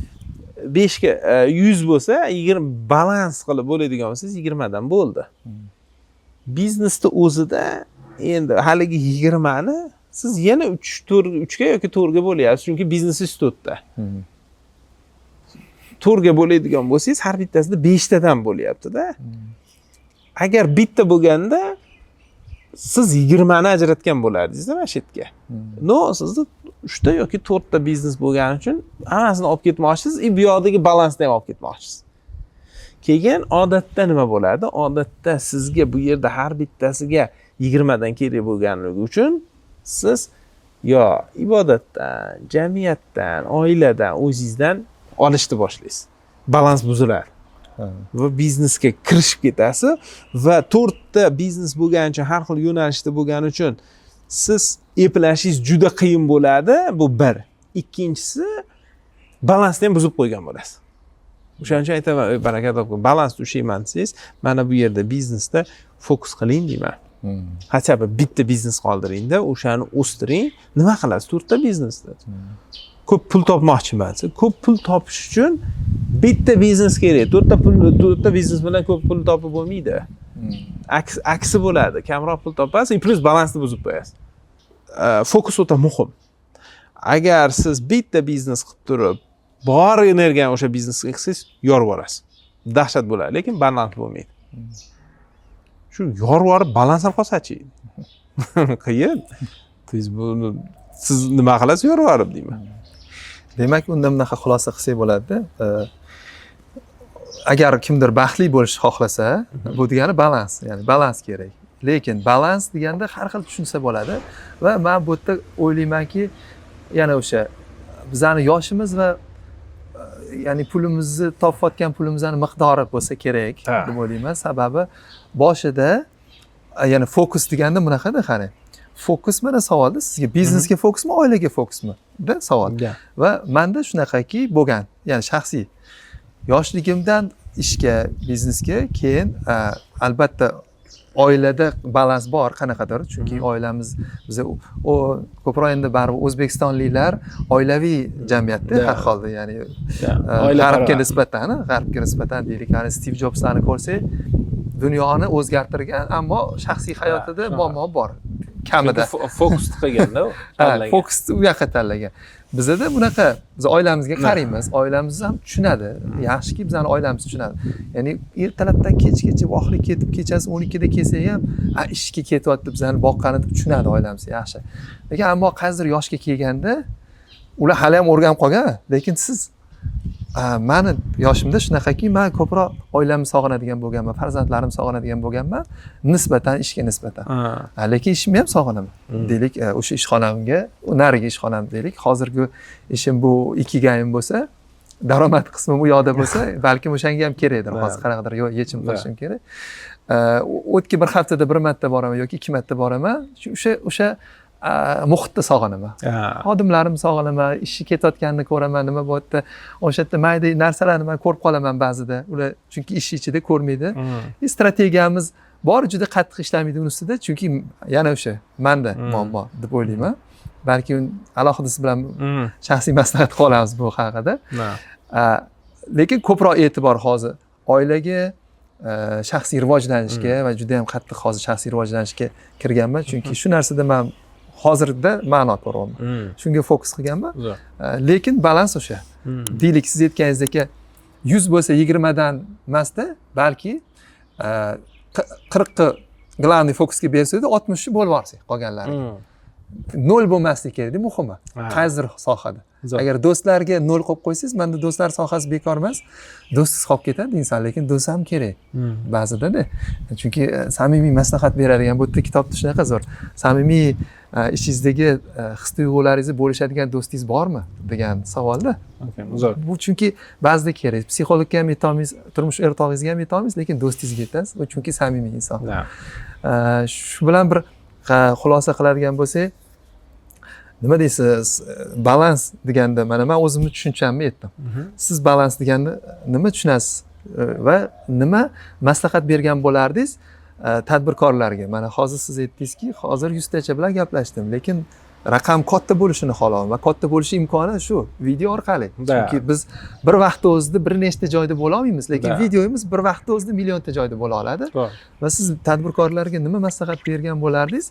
5 ga 100 bo'lsa, 20 balans qilib bo'ladigan bo'lsangiz 20 dan bo'ldi. Biznesda o'zida endi haligi 20 ni siz yana 3 ga yoki 4 ga bo'lyapsiz, chunki biznesingiz 4 ta. 4 ga bo'ladigan bo'lsangiz, har bittasida 5 tadan bo'lyapti-da. Agar bitta bo'lganda siz 20 ni ajratgan bo'lardingiz-da mana shu yerga. No, sizda 3 ta yoki 4 ta biznes bo'lgani uchun hammasini olib ketmoqchisiz, bu yoqdagi balansni ham olib ketmoqchisiz. Keyin odatda nima bo'ladi? Odatda sizga bu yerda har bittasiga 20 dan kerak bo'lganligi uchun siz yo ibodatdan, jamiyatdan, oiladan, o'zingizdan olishni boshlaysiz. Balans buziladi. Va biznesga kirishib ketasiz va 4 ta biznes bo'lgani uchun, har xil yo'nalishda bo'lgani uchun siz eplashingiz juda qiyin bo'ladi. Bu bir. Ikkinchisi, balansni ham buzib qo'ygan bo'lasiz. O'shaning uchun aytaman, baraka toping, balansni ushlayman desangiz, mana bu yerda biznesda fokus qiling deyman. Hatto bitta biznes qoldiringda, o'shani o'stiring. Nima qilasiz 4 ta biznesda? Ko'p pul topmoqchiman. Ko'p pul topish uchun bitta biznes kerak. 4 ta biznes bilan ko'p pul topib bo'lmaydi. Aksi bo'ladi. Kamroq pul topasiz, plus balansni buzib qo'yasiz. Fokus o'ta muhim. Agar siz bitta biznes qilib turib, bor energiyani o'sha biznesga qilsangiz, yorib yuborasiz. Dahshat bo'ladi, lekin balans bo'lmaydi. Shu yorib yuborib balans ham qolsa-chi? Qiyin. Siz nima qilasiz yorib yuborib deyman. Demak, unda bunaqa xulosa qilsak bo'ladi-da. Agar kimdir baxtli bo'lishni xohlasa, bu degani balans, ya'ni balans kerak. Lekin balans deganda har xil tushunsa bo'ladi va men bu yerda o'ylaymanki, yana o'sha bizning yoshimiz va ya'ni pulimizni topayotgan pulimizning miqdori bo'lsa kerak deb o'ylayman. Sababi boshida ya'ni fokus deganda bunaqada qarang. Fokus mana savolda sizga biznesga fokusmi, oilaga fokusmi? Da savol. Va menda shunaqaki bo'lgan, ya'ni shaxsiy yoshligimdan ishga, biznesga, keyin albatta oilada balans bor qanaqadir, chunki oilamiz biza ko'proq endi baribir O'zbekistonliklar oilaviy jamiyatda har holda, ya'ni g'arbga nisbatan deylik, ya'ni Steve Jobslarni ko'rsak, dunyoni o'zgartirgan, ammo shaxsiy hayotida muammo bor. Kamida fokus qilganda fokus u yoqqa tanlagan. Bizda bunaqa, biz oilamizga qaraymiz, oilamiz ham tushunadi. Yaxshiki bizning oilamiz tushunadi. Ya'ni ertalabdan kechgacha vaqtli ketib, kechasi 12 da kelsa ham, ishga ketyapti, bizani boqqanini tushunadi oilamiz yaxshi. Lekin ammo qaysidir yoshga kelganda ular hali ham o'rganib qolgan, lekin siz meni yoshimda shunaqaki, men ko'proq oilamni sog'inadigan bo'lganman, farzandlarimni sog'inadigan bo'lganman, nisbatan ishga nisbatan. Lekin ishimni ham sog'inaman. Deylik, o'sha ishxonamga, narigi ishxonam deylik, hozirgi ishim bu ikigayim bo'lsa, daromad qismi bu yoqda bo'lsa, balkim o'shanga ham kerakdir. Hozir qanaqadir yechim qilishim kerak. O'tki bir haftada bir marta boraman yoki 2 marta boraman. O'sha muhitni sog'inaman. Xodimlarimni sog'inaman, ishga ketayotganini ko'raman, nima bo'lyapti. O'sha yerda mayda narsalarni men ko'rib qolaman ba'zida. Ular chunki ish ichida ko'rmaydi. Strategiyamiz bor, juda qattiq ishlamaydi uning ustida, chunki yana o'sha menda muammo deb o'ylayman. Balki alohida siz bilan shaxsiy maslahat qilamiz bu haqida. Lekin ko'proq e'tibor hozir oilaga, shaxsiy rivojlanishga va juda ham qattiq hozir shaxsiy rivojlanishga kirganman, chunki shu narsada men hozirda ma'no ko'ryapman. Shunga fokus qilganman. Lekin balans o'sha. Deylik, siz aytganingizdek 100 bo'lsa 20 dan emasda, balki 40 ga global fokusga bersangiz 60 bo'lib borsak qolganlari. 0 bo'lmasligi kerak, muhimi. Qaysidir sohada. Agar do'stlarga 0 qo'yib qo'ysangiz, menda do'stlar sohasi bekor emas. Do'stsiz qolib ketadi inson, lekin do'st ham kerak ba'zida-da. Chunki samimiy maslahat beradigan, bu yerda kitobda shunaqa zo'r. Samimiy ishingizdagi his-tuyg'ularingizni bo'lishadigan do'stingiz bormi degan savolda. Bu chunki ba'zida kerak. Psixologga ham aytamiz, turmush o'rtog'ingizga ham aytamiz, lekin do'stingizga aytasiz, u chunki samimiy inson. Shu bilan bir xulosa qiladigan bo'lsak, nima deysiz? Balans deganda mana men o'zimni tushunchamni aytdim. Siz balans deganda nima tushunasiz? va nima maslahat bergan bo'lardingiz tadbirkorlarga? Mana hozir siz aytdingizki, hozir 100 tacha bilan gaplashdim, lekin raqam katta bo'lishini xohlaman va katta bo'lishi imkoni shu video orqali. Chunki biz bir vaqtda o'zida bir nechta joyda bo'la olmaymiz, lekin videomiz bir vaqtda o'zida millionta joyda bo'la oladi. Va siz tadbirkorlarga nima maslahat bergan bo'lardingiz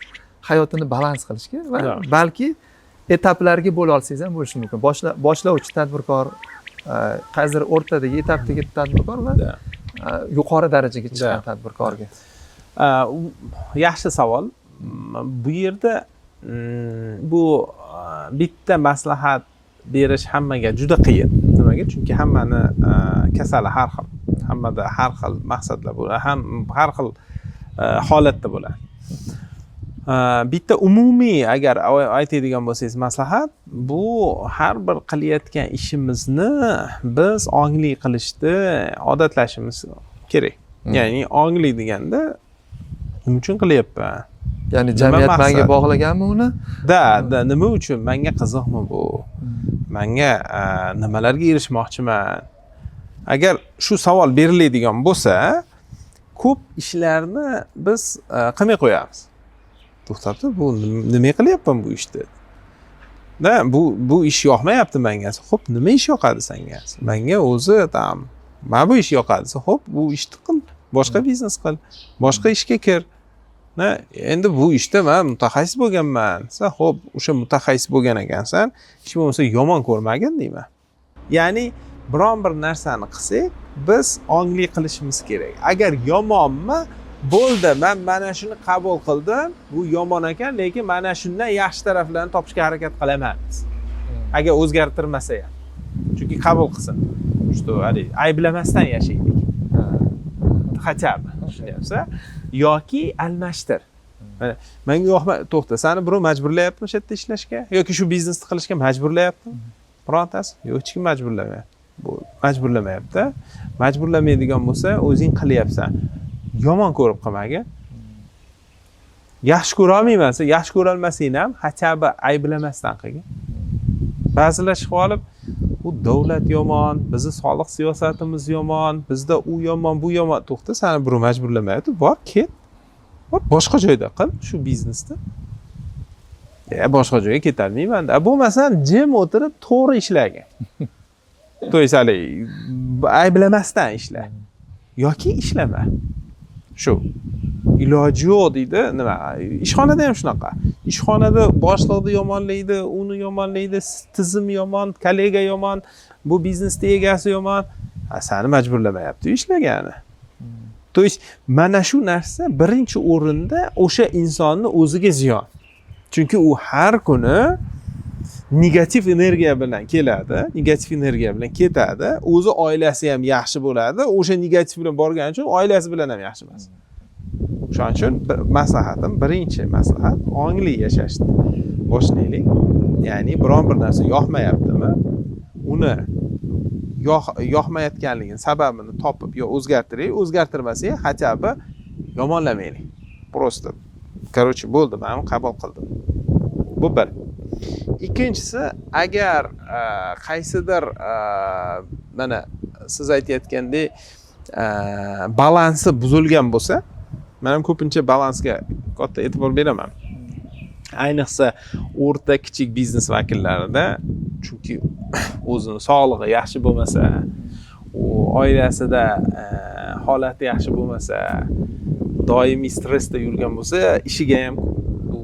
hayotini balans qilishga va balki etaplarga bo'la olsangiz ham bo'lishi mumkin. Boshlovchi tadbirkor, hozir o'rtadagi etapdagi tadbirkor va yuqori darajaga chiqqan tadbirkorga. Yaxshi savol. Bu yerda bu bitta maslahat berish hammaga juda qiyin. Nimaga? Chunki hammani kasali har xil. Hammada har xil maqsadlar bo'ladi, har xil holatda bo'ladi. Bitta umumiy agar aytadigan bo'lsangiz maslahat, bu har bir qilayotgan ishimizni biz ongli qilishni odatlashimiz kerak. Ya'ni ongli deganda nima uchun qilyapman? Ya'ni jamiyat menga bog'laganmi uni? Da, nima uchun? Menga qiziqmi bu? Menga nimalarga erishmoqchiman? Agar shu savol beriladigan bo'lsa, ko'p ishlarni biz qilmay qo'yamiz. To'xtab, bu nima qilyapman bu ishni? Da, bu ish yoqmayapti menga. Xo'p, nima ish yoqadi senga? Menga o'zi mana bu ish yoqadi. Xo'p, bu ishni qil, boshqa biznes qil, boshqa ishga kir. Endi bu ishda men mutaxassis bo'lganman. Sen xo'p, o'sha mutaxassis bo'lgan ekansan, hech bo'lmasa yomon ko'rmagin deyman. Ya'ni biron bir narsani qilsak, biz ongli qilishimiz kerak. Agar yomonmi, bo'ldi, men mana shuni qabul qildim, bu yomon ekan, lekin mana shundan yaxshi taraflarini topishga harakat qilaman. Agar o'zgartirmasa ham. Chunki qabul qilsin. Что, ayblamasdan yashaylik. Хотя бы, tushunayapsiz? Yoki almashtir. Menga yoqmaydi, to'xta, seni birov majburlayapmi shu yerda ishlashga yoki shu biznesni qilishga majburlayapmi? Birontasi? Yo'q, hech kim majburlamayapti. Bu majburlamayapti. Majburlamaydigan bo'lsa, o'zing qilyapsan. Yomon ko'rib qilmagin. Yaxshi ko'ra olmayman, yaxshi ko'ra olmasang ham hataba ayblamasdan qilgin. Ba'zilar chiqib olib, bu davlat yomon, bizning soliq siyosatimiz yomon, bizda u yomon, bu yomon. To'xta, seni birov majburlamayapti. Bor, ket. Bor, boshqa joyda qil shu biznesni. Boshqa joyga ketolmayman-da. Bo'lmasam jim o'tirib to'g'ri ishlagin. To'ysali ayblamasdan ishla. Yoki ishlama. Shu. Iloji yo'q deydi. Nima? Ishxonada ham shunaqa. Ishxonada boshliqni yomonlaydi, uni yomonlaydi, tizim yomon, kollega yomon, bu biznesning egasi yomon. Seni majburlamayapti ishlagani. To есть mana shu narsa birinchi o'rinda o'sha insonni o'ziga ziyon. Chunki u har kuni negativ energiya bilan keladi, negativ energiya bilan ketadi, o'zi oilasi ham yaxshi bo'ladi, o'sha negativ bilan borgani uchun oilasi bilan ham yaxshi emas. Shuning uchun maslahatim, birinchi maslahat ongli yashashni boshlaylik. Ya'ni biron bir narsa yoqmayaptimi, uni yoqmayotganligini sababini topib yo o'zgartiraylik, o'zgartirmasak хотя бы yomonlamaylik. Просто короче bo'ldi, men qabul qildim. Bu bir. Ikkinchisi, agar qaysidir mana siz aytayotgandek balansi buzilgan bo'lsa, men ham ko'pincha balansga katta e'tibor beraman. Ayniqsa o'rta kichik biznes vakillarida, chunki o'zining sog'lig'i yaxshi bo'lmasa, u oilasida holati yaxshi bo'lmasa, doimiy stressda yurgan bo'lsa, ishiga ham bu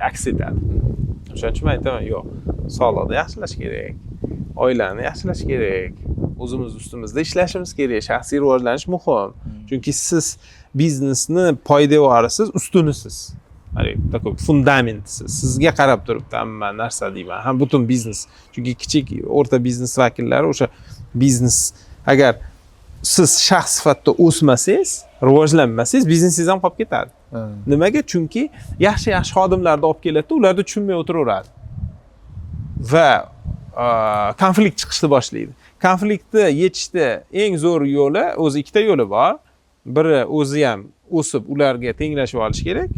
aks etadi. Shuning uchun aytaman, yo'q, sog'liqni yaxshilash kerak, oilani yaxshilash kerak, o'zimiz ustimizda ishlashimiz kerak, shaxsiy rivojlanish muhim. Chunki siz biznesni poydevorisiz, ustunisiz. Такой fundamentisiz. Sizga qarab turibdi hamma narsa deyman. Ham butun biznes. Chunki kichik, o'rta biznes vakillari o'sha biznes agar siz shaxs sifatida o'smasangiz, rivojlanmasangiz, biznesingiz ham qolib ketadi. Nimaga? Chunki yaxshi xodimlarni olib keladi, ularda tushunmay o'tiraveradi. Va konflikt chiqishni boshlaydi. Konfliktni yechishda eng zo'r yo'li, o'zi ikkita yo'li bor. Biri o'zi ham o'sib, ularga tenglashib olish kerak.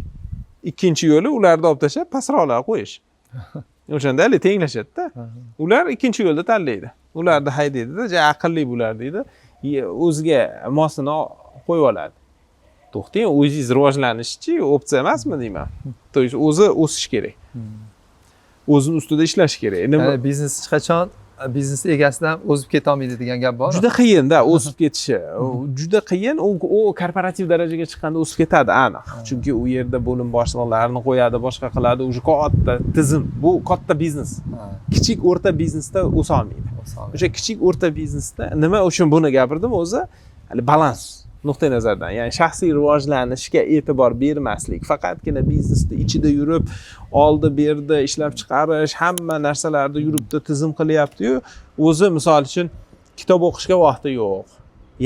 Ikkinchi yo'li ularni olib tashlab pastroqlarga qo'yish. O'shanda tenglashadi-da. Ular ikkinchi yo'lni tanlaydi. Ularni haydaydi-da, aqlli bo'lar deydi. o'ziga mosini qo'yib oladi. To'xtang, o'zingiz rivojlanishchi opsiya emasmi deyman. То есть o'zi o'sish kerak. O'zini ustida ishlash kerak. Ya'ni biznes hech qachon biznes egasidan o'zib keta olmaydi degan gap bor. Juda qiyin-da o'sib ketishi. Juda qiyin. U korporativ darajaga chiqqanda o'sib ketadi aniq. Chunki u yerda bo'lim boshliqlarini qo'yadi, boshqa qiladi. O'sha katta tizim. Bu katta biznes. Kichik o'rta biznesda o'sa olmaydi. O'sha kichik o'rta biznesda nima uchun buni gapirdim o'zi? Hali balans nuqtai nazardan, ya'ni shaxsiy rivojlanishga e'tibor bermaslik, faqatgina biznesda ichida yurib, oldi berdi ishlab chiqarish, hamma narsalarda yuribdi, tizim qilyapti-yu, o'zi misol uchun kitob o'qishga vaqti yo'q.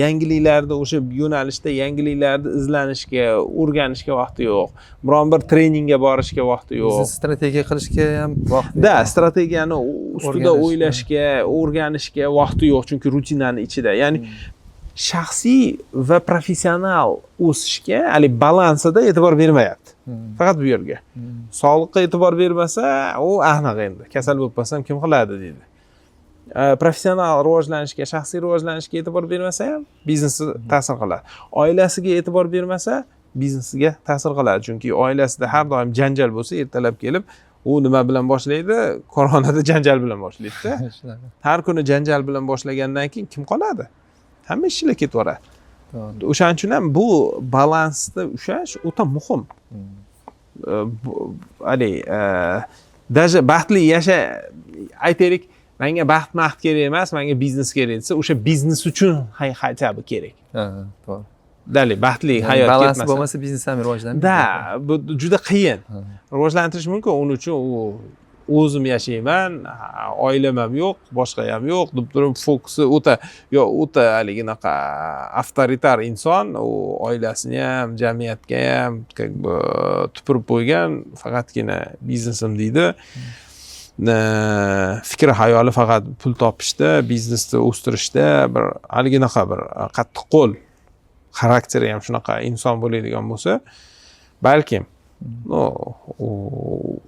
Yangiliklarda o'sha yo'nalishda yangiliklarni izlanishga, o'rganishga vaqti yo'q. Biron bir treningga borishga vaqti yo'q. Biznes strategiya qilishga ham vaqt yo'q. Da, strategiyani ustida o'ylashga, o'rganishga vaqti yo'q, chunki rutinani ichida. Ya'ni shaxsiy va professional o'sishga, hali balansida e'tibor bermayapti. Faqat bu yerga. Sog'liqqa e'tibor bermasa, u aniq endi. Kasal bo'lib qolsam kim qiladi deydi. Professional rivojlanishga, shaxsiy rivojlanishga e'tibor bermasa ham biznesga ta'sir qiladi. Oilasiga e'tibor bermasa, biznesiga ta'sir qiladi. Chunki oilasida har doim janjal bo'lsa, ertalab kelib, u nima bilan boshlaydi? Korxonada janjal bilan boshlaydi-da. Har kuni janjal bilan boshlagandan keyin kim qoladi? Hamma ishchilar ketaveradi. O'shaning uchun ham bu balansda ushlash o'ta muhim. Даже baxtli yasha aytaylik, menga baxt kerak emas, menga biznes kerak desa, o'sha biznes uchun hayot kerak. To'g'ri. Dali, baxtli hayot ketmasa. Balans bo'lmasa biznes ham rivojlanmaydi. Da, bu juda qiyin. Rivojlantirish mumkin, uning uchun o'zim yashayman, oilam ham yo'q, boshqa ham yo'q, deb turib fokusi o'ta haliginaqa avtoritar inson, u oilasini ham, jamiyatga ham tupurib qo'ygan, faqatgina biznesim deydi. Fikri hayoli faqat pul topishda, biznesni o'stirishda, bir haliginaqa bir qattiq qo'l xarakteri ham shunaqa inson bo'ladigan bo'lsa, balkim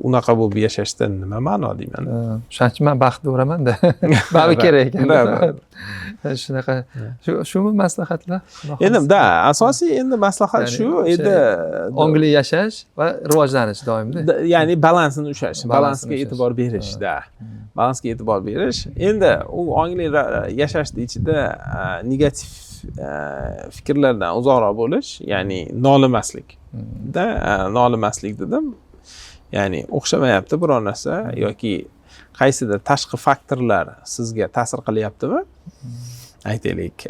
unaqa bo'lib yashashdan nima ma'no deyman. Shuning uchun men baxtli bo'laman-da. Bari kerak ekan. Shunaqa. Shumi maslahatlar? Endi asosiy endi maslahat shu edi. Ongli yashash va rivojlanish doimda. Ya'ni balansini ushlash, balansga e'tibor berishda. Balansga e'tibor berish. Endi u ongli yashashning ichida negativ fikrlardan uzoqroq bo'lish, ya'ni nolimaslik. Nolimaslik dedim. Ya'ni o'xshamayapti biror narsa yoki qaysidir tashqi faktorlar sizga ta'sir qilyaptimi? Aytaylik,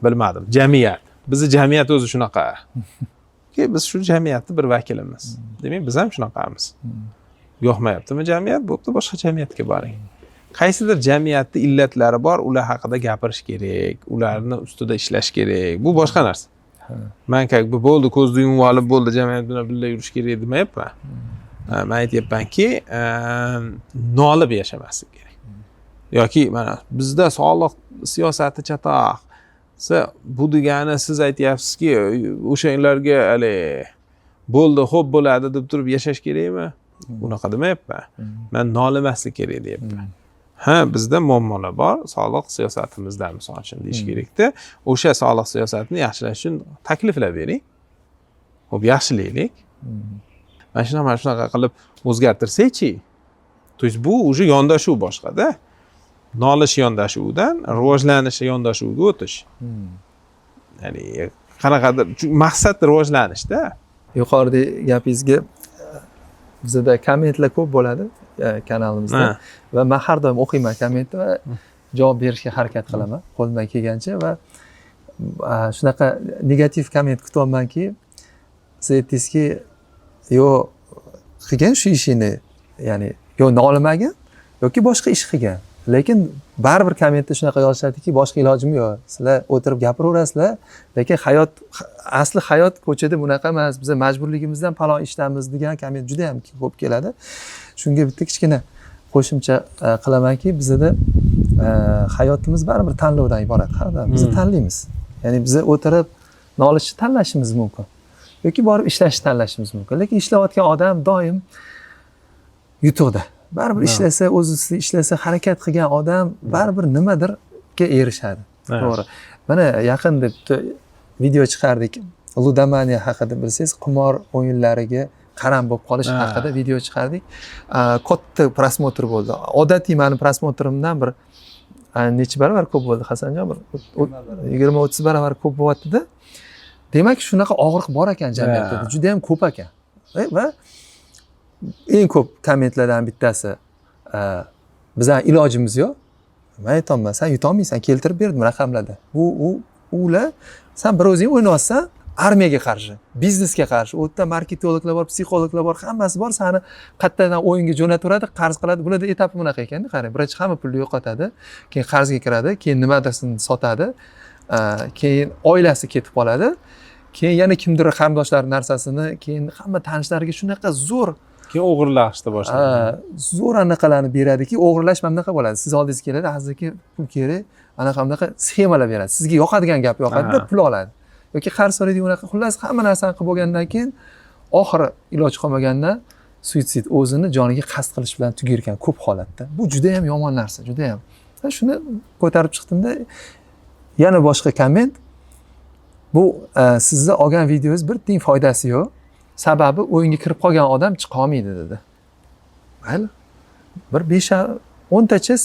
bilmadim, jamiyat. Bizning jamiyat o'zi shunaqa. Biz shu jamiyatning bir vakilimiz. Demak, biz ham shunaqamiz. Yoqmayaptimi jamiyat? Bo'pti, boshqa jamiyatga boring. Qaysidir jamiyatning illatlari bor, ular haqida gapirish kerak, ularni ustida ishlash kerak. Bu boshqa narsa. Men bu bo'ldi, ko'zni yumib olib bo'ldi, jamiyat bilan birga yurish kerak demayapman. Men aytyapmanki, nolib yashamaslik kerak. Yoki mana bizda soliq siyosati chatoq. Bu degani siz aytyapsizki, o'shalarga hali bo'ldi, xo'p bo'ladi deb turib yashash kerakmi? Unaqa demayapman. Men nolimaslik kerak deyapman. Bizda muammolar bor, soliq siyosatimizdan misol uchun deyish kerakda. O'sha soliq siyosatini yaxshilash uchun takliflar bering. Xo'p, yaxshilaylik. Mana shunaqa qilib o'zgartirsak-chi. То есть bu уже yondashuv boshqada. Nolish yondashuvdan rivojlanish yondashuvga o'tish. Ya'ni qanaqadir maqsad rivojlanishda. Yuqoridagi gapingizga bizda kommentlar ko'p bo'ladi kanalimizda va men har doim o'qiyman kommentni va javob berishga harakat qilaman qo'limdan kelgancha va shunaqa negativ komment kutyapmanki, siz aytdingizki, yo'q qilgan shu ishini, ya'ni yo'q nolimagan yoki boshqa ish qilgan. Lekin baribir kommentda shunaqa yozishadiki, boshqa ilojim yo'q. Sizlar o'tirib gapiraverasizlar, lekin asli hayot ko'chada bunaqa emas. Biz majburligimizdan palon ishdamiz degan komment juda ham ko'p keladi. Shunga bitta kichkina qo'shimcha qilamanki, bizda hayotimiz baribir tanlovdan iborat. Biz tanlaymiz. Ya'ni biz o'tirib nolishni tanlashimiz mumkin yoki borib ishlashni tanlashimiz mumkin. Lekin ishlayotgan odam doim yutuqda. Baribir ishlasa, o'zi ishlasa, harakat qilgan odam baribir nimadirga erishadi. To'g'ri. Mana yaqinda video chiqardik. Ludamaniya haqida bilsangiz, qimor o'yinlariga qaram bo'lib qolish haqida video chiqardik. Katta prosmotr bo'ldi. Odatiy meni prosmotrimdan bir necha baravar ko'p bo'ldi Hasanjon, bir 20-30 baravar ko'p bo'lyapti-da. Demak, shunaqa og'riq bor ekan jamiyatda. Juda ham ko'p ekan. Va eng ko'p kommentlardan bittasi bizning ilojimiz yo'q. Men aytaman, sen yutolmaysan, keltirib berdim raqamlarda. Ular sen bir o'zing o'ynaysan, armiyaga qarshi, biznesga qarshi, u yerda marketologlar bor, psixologlar bor, hammasi bor, seni qayerdan o'yinga jo'nataveradi, qarz qiladi. Bularda etapi bunaqa ekan-da, qarang. Birinchi hamma pulni yo'qotadi, keyin qarzga kiradi, keyin nimadasin sotadi, keyin oilasi ketib qoladi, keyin yana kimdir qarindoshlar narsasini, keyin hamma tanishlariga shunaqa zo'r keyin o'g'irlashni boshlaydi. Zo'r anaqalarni beradiki, o'g'irlash mana bunaqa bo'ladi. Siz oldingizga keladi, azizga pul kerak, anaqa sxemalar beradi. Sizga yoqadigan gap yoqadi-da, pul oladi. Yoki qarz so'raydi, unaqa. Xullas, hamma narsani qilib bo'lgandan keyin oxiri iloji qolmaganda suitsid, o'zini joniga qasd qilish bilan tugar ekan ko'p holatda. Bu juda ham yomon narsa, juda ham. Shuni ko'tarib chiqdimda, yana boshqa komment. Bu sizni olgan videongiz bir tiyin foydasi yo'q. Sababi o'yinga kirib qolgan odam chiqa olmaydi dedi. Mayli. Bir 5-10 tacha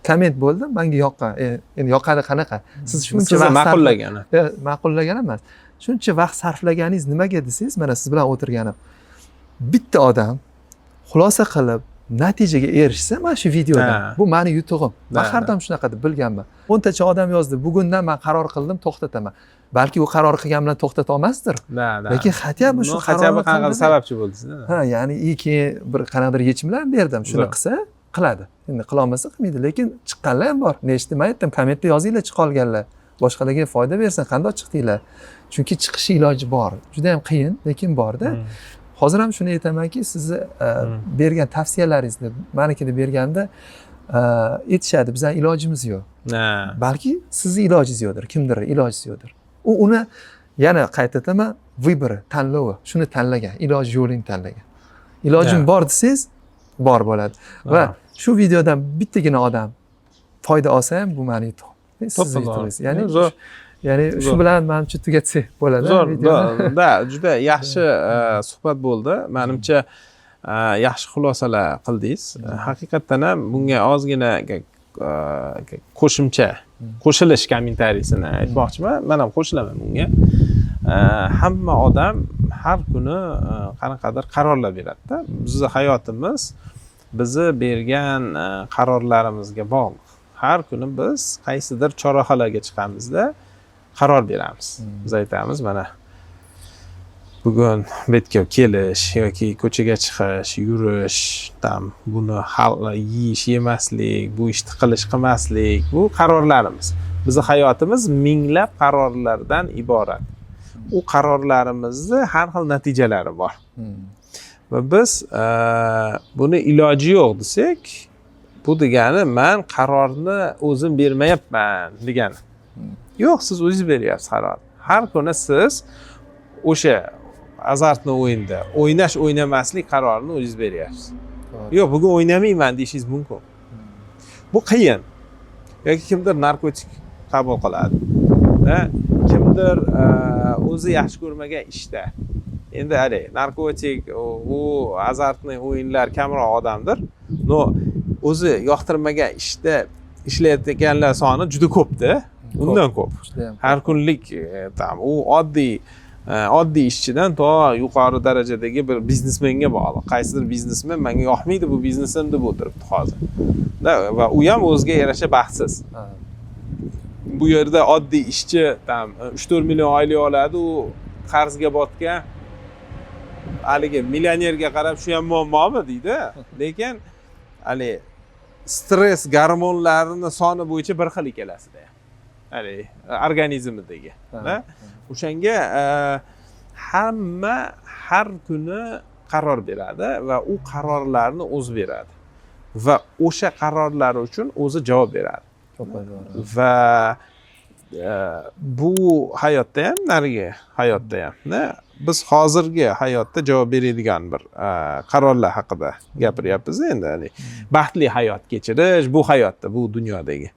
komment bo'ldi, menga yoqqan. Endi yoqadi qanaqa? Siz shuncha vaqt ma'qullagani. Ma'qullagan emas. Shuncha vaqt sarflaganingiz nimaga desangiz, mana siz bilan o'tirganim. Bitta odam xulosa qilib natijaga erishsa, mana shu videoda bu meni yutug'im. Men har doim shunaqa deb bilganman. 10 tacha odam yozdi, bugundan men qaror qildim, to'xtataman. Balki u qaror qilgan bilan to'xtata olmasdir. Lekin hatya bu shu qarorni qilgan sababchi bo'ldi sizda. Ya'ni keyin bir qanaqadir yechimlar berdim. Shuni qilsa qiladi. Endi qila olmasa qilmaydi, lekin chiqqanlar ham bor. Nechta men aytdim, kommentda yozinglar chiqolganlar. Boshqalarga foyda bersin, qanday chiqdinglar? Chunki chiqish iloji bor. Juda ham qiyin, lekin bor-da. Hozir ham shuni aytamanki, sizni bergan tavsiyalaringizni menikida berganda aytishadi, bizning ilojimiz yo'q. Balki sizni ilojingiz yo'qdir, kimdir ilojingiz yo'qdir. Uni yana qayta aytaman, vыборы, tanlovi, shuni tanlagan, iloji yo'lini tanlagan. Ilojim bor desangiz, bor bo'ladi. Va shu videodan bittagina odam foyda olsa ham bu meni yutuq. Siz yutug'ingiz. Ya'ni shu bilan menimcha tugatsak bo'ladi. Zo'r, juda yaxshi suhbat bo'ldi. Menimcha yaxshi xulosalar qildingiz. Haqiqatdan ham bunga ozgina qo'shimcha, qo'shilish kommentariyasini aytmoqchiman. Men ham qo'shilaman bunga. Hamma odam har kuni qanaqadir qarorlar beradi-da. Bizning hayotimiz bizni bergan qarorlarimizga bog'liq. Har kuni biz qaysidir chorrahalarga chiqamizda qaror beramiz. Biz aytamiz, mana bugun bu yerga kelish yoki ko'chaga chiqish, yurish, buni yeyish, yemaslik, bu ishni qilish, qilmaslik, bu qarorlarimiz. Bizning hayotimiz minglab qarorlardan iborat. U qarorlarimizni har xil natijalari bor. Va biz buni iloji yo'q desak, bu degani men qarorni o'zim bermayapman degani. Yo'q, siz o'zingiz beryapsiz qaror. Har kuni siz o'sha azartni o'yinda o'ynamaslik qarorini o'zingiz beryapsiz. Yo'q, bugun o'ynamayman deyishingiz mumkin. Bu qiyin. Yoki kimdir narkotik qabul qiladi. Kimdir o'zi yaxshi ko'rmagan ishda. Endi narkotik, u azartni o'yinlar kamroq odamdir. O'zi yoqtirmagan ishda ishlayotganlar soni juda ko'p-da. Undan ko'p. Har kunlik u oddiy ishchidan to yuqori darajadagi bir biznesmenga bog'liq. Qaysidir biznesmen menga yoqmaydi bu biznesim deb o'tiribdi hozir. Va u ham o'ziga yarasha baxtsiz. Bu yerda oddiy ishchi 3-4 million oylik oladi, u qarzga botgan. Haligi millionerga qarab shu ham muammomi deydi. Lekin stress gormonlarini soni bo'yicha bir xil ikkalasida. Organizmidagi. O'shanga hamma har kuni qaror beradi va u qarorlarni o'zi beradi. Va o'sha qarorlar uchun o'zi javob beradi. Va bu hayotda ham, narigi hayotda ham, biz hozirgi hayotda javob beradigan bir qarorlar haqida gapiryapmiz endi. Baxtli hayot kechirish, bu hayotda, bu dunyodagi.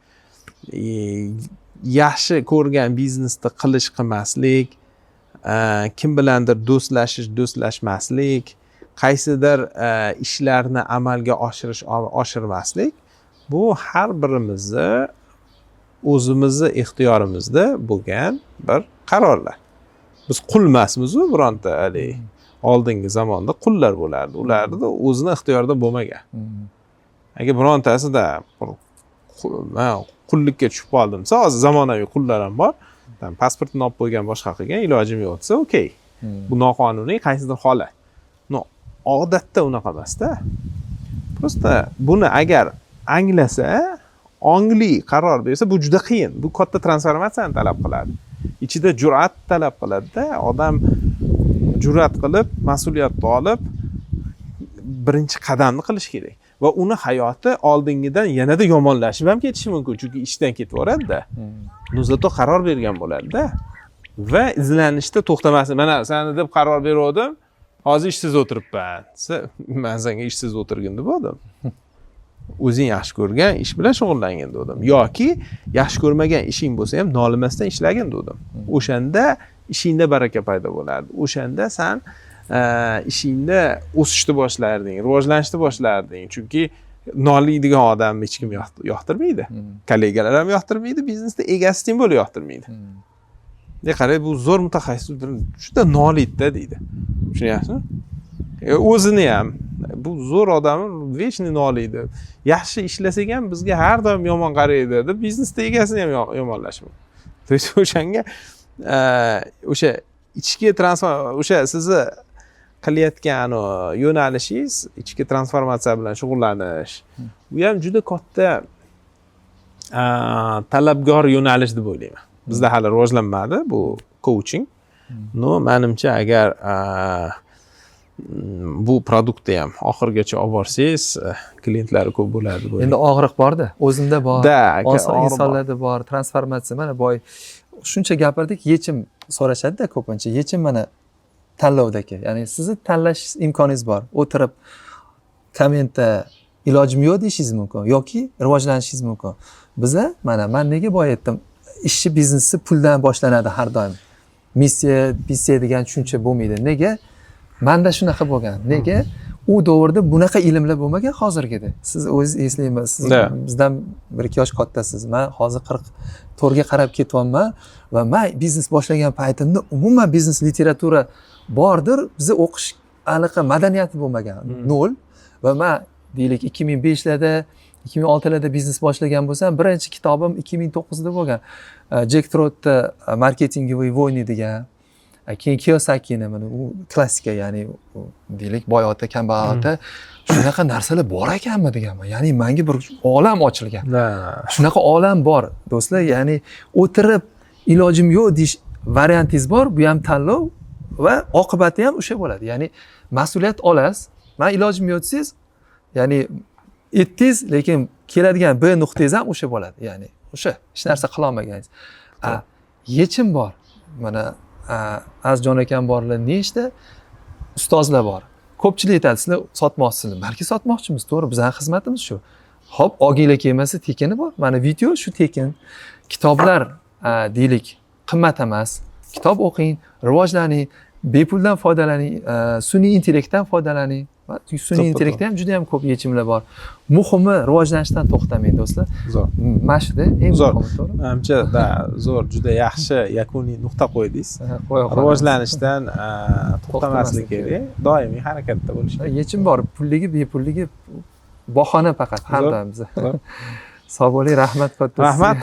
yaxshi ko'rgan biznesni qilmaslik, kim bilandir do'stlashmaslik, qaysidir ishlarni amalga oshirmaslik, bu har birimizni o'zimizni ixtiyorimizda bo'lgan bir qarorlar. Biz qul emasmiz-ku, bironta oldingi zamonda qullar bo'lardi. Ularni o'zini ixtiyorida bo'lmagan. Agar birontasida qullikka tushib qoldim desa, hozir zamonaviy qullar ham bor. Pasportni olib qo'ygan, boshqa qilgan, ilojim yo'q desa, okey. Bu noqonuniy qaysidir holat. Odatda unaqa emas-da. Prosta buni agar anglasa, ongli qaror bersa, bu juda qiyin. Bu katta transformatsiyani talab qiladi. Ichida jur'at talab qiladi-da. Odam jur'at qilib, mas'uliyatni olib birinchi qadamni qilish kerak. Va uni hayoti oldingidan yanada yomonlashib ham ketishi mumkin, chunki ishdan ketib boradi-da. Zato qaror bergan bo'ladi-da. Va izlanishda to'xtamasdan, mana seni deb qaror berdim, hozir ishsiz o'tiribman. Men senga ishsiz o'tirgin deb bo'ldim. O'zing yaxshi ko'rgan ish bilan shug'ullangin dedim. Yoki yaxshi ko'rmagan ishing bo'lsa ham nolimasdan ishlagin dedim. O'shanda ishingda baraka paydo bo'lardi. O'shanda sen ishingda o'sishni boshlarding, rivojlanishni boshlarding. Chunki noliydigan odamni hech kim yoqtirmaydi. Kollegalar ham yoqtirmaydi, biznesda egasi ham bo'lib yoqtirmaydi. Qarang, bu zo'r mutaxassis juda noliydi deydi. Tushunyapsizmi? O'zini ham bu zo'r odam vechni noliydi. Yaxshi ishlasak ham bizga har doim yomon qaraydi deb biznesda egasini ham yomonlash mumkin. То есть o'shanga o'sha ichki o'sha sizni qilayotgan yo'nalishingiz ichki transformatsiya bilan shug'ullanish. Bu ham juda katta talabgor yo'nalish deb o'ylayman. Bizda hali rivojlanmadi bu coaching. No, menimcha agar bu produktni ham oxirigacha olib borsangiz, klientlari ko'p bo'ladi deb o'ylayman. Endi og'riq bor-da, o'zimda bor, insonlarda bor, transformatsiya. Mana boy shuncha gapirdik, yechim so'rashadi-da ko'pincha. Yechim mana tanlovdagi. Ya'ni sizni tanlash imkoningiz bor. O'tirib kommentda ilojim yo'q deyishingiz mumkin yoki rivojlanishingiz mumkin. Biza mana men nega boy aytdim, ishchi biznesi puldan boshlanadi har doim. Missiya degan tushuncha bo'lmaydi. Nega? Menda shunaqa bo'lgan. Nega? U davrda bunaqa ilmlar bo'lmagan hozirgidek. Siz o'zingiz eslaysiz, siz bizdan 1-2 yosh kattasiz. Men hozir 44 ga qarab ketyapman va men biznes boshlagan paytimda umuman biznes literatura bordir, bizni o'qish aniq madaniyati bo'lmagan. 0 va men deylik 2005larda 2006larda biznes boshlagan bo'lsam, birinchi kitobim 2009da bo'lgan. Jack Trott'da Marketingovые войны degan. Keyin Kiyosakini, mana u klassika, ya'ni deylik boy ota, kambag'al ota, shunaqa narsalar bor ekanmi deganman. Ya'ni menga bir olam ochilgan. Shunaqa olam bor, do'stlar. Ya'ni o'tirib ilojim yo'q deyish variantingiz bor, bu ham tanlov va oqibati ham o'sha bo'ladi. Ya'ni mas'uliyat olasiz. Men ilojim yo'q desangiz, ya'ni etdingiz, lekin keladigan B nuqtangiz ham o'sha bo'ladi. Ya'ni o'sha hech narsa qila olmaganingiz. Yechim bor. Mana Azjon akam borlar, nechta ustozlar bor. Ko'pchilik aytadi, sizlar sotmoqchisizlar. Balki sotmoqchimiz, to'g'ri, bizning xizmatimiz shu. Hop, oginglar kelmasa tekini bor. Mana video shu tekin. Kitoblar deylik qimmat emas. Kitob o'qing, rivojlaning, bepuldan foydalaning, sun'iy intellektdan foydalaning. Sun'iy intellektda ham juda ham ko'p yechimlar bor. Muhimi rivojlanishdan to'xtamang, do'stlar. Zo'r. Mashqda eng muhimi, to'g'ri? Menimcha, zo'r, juda yaxshi yakuniy nuqta qo'ydingiz. Rivojlanishdan to'xtamaslik kerak. Doimiy harakatda bo'lish kerak. Yechim bor, pulligi, bepulligi bahona faqat har doim bizda. Sog' bo'ling, rahmat katta. Rahmat.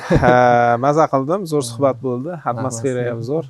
Maza qildim, zo'r suhbat bo'ldi. Atmosfera ham zo'r.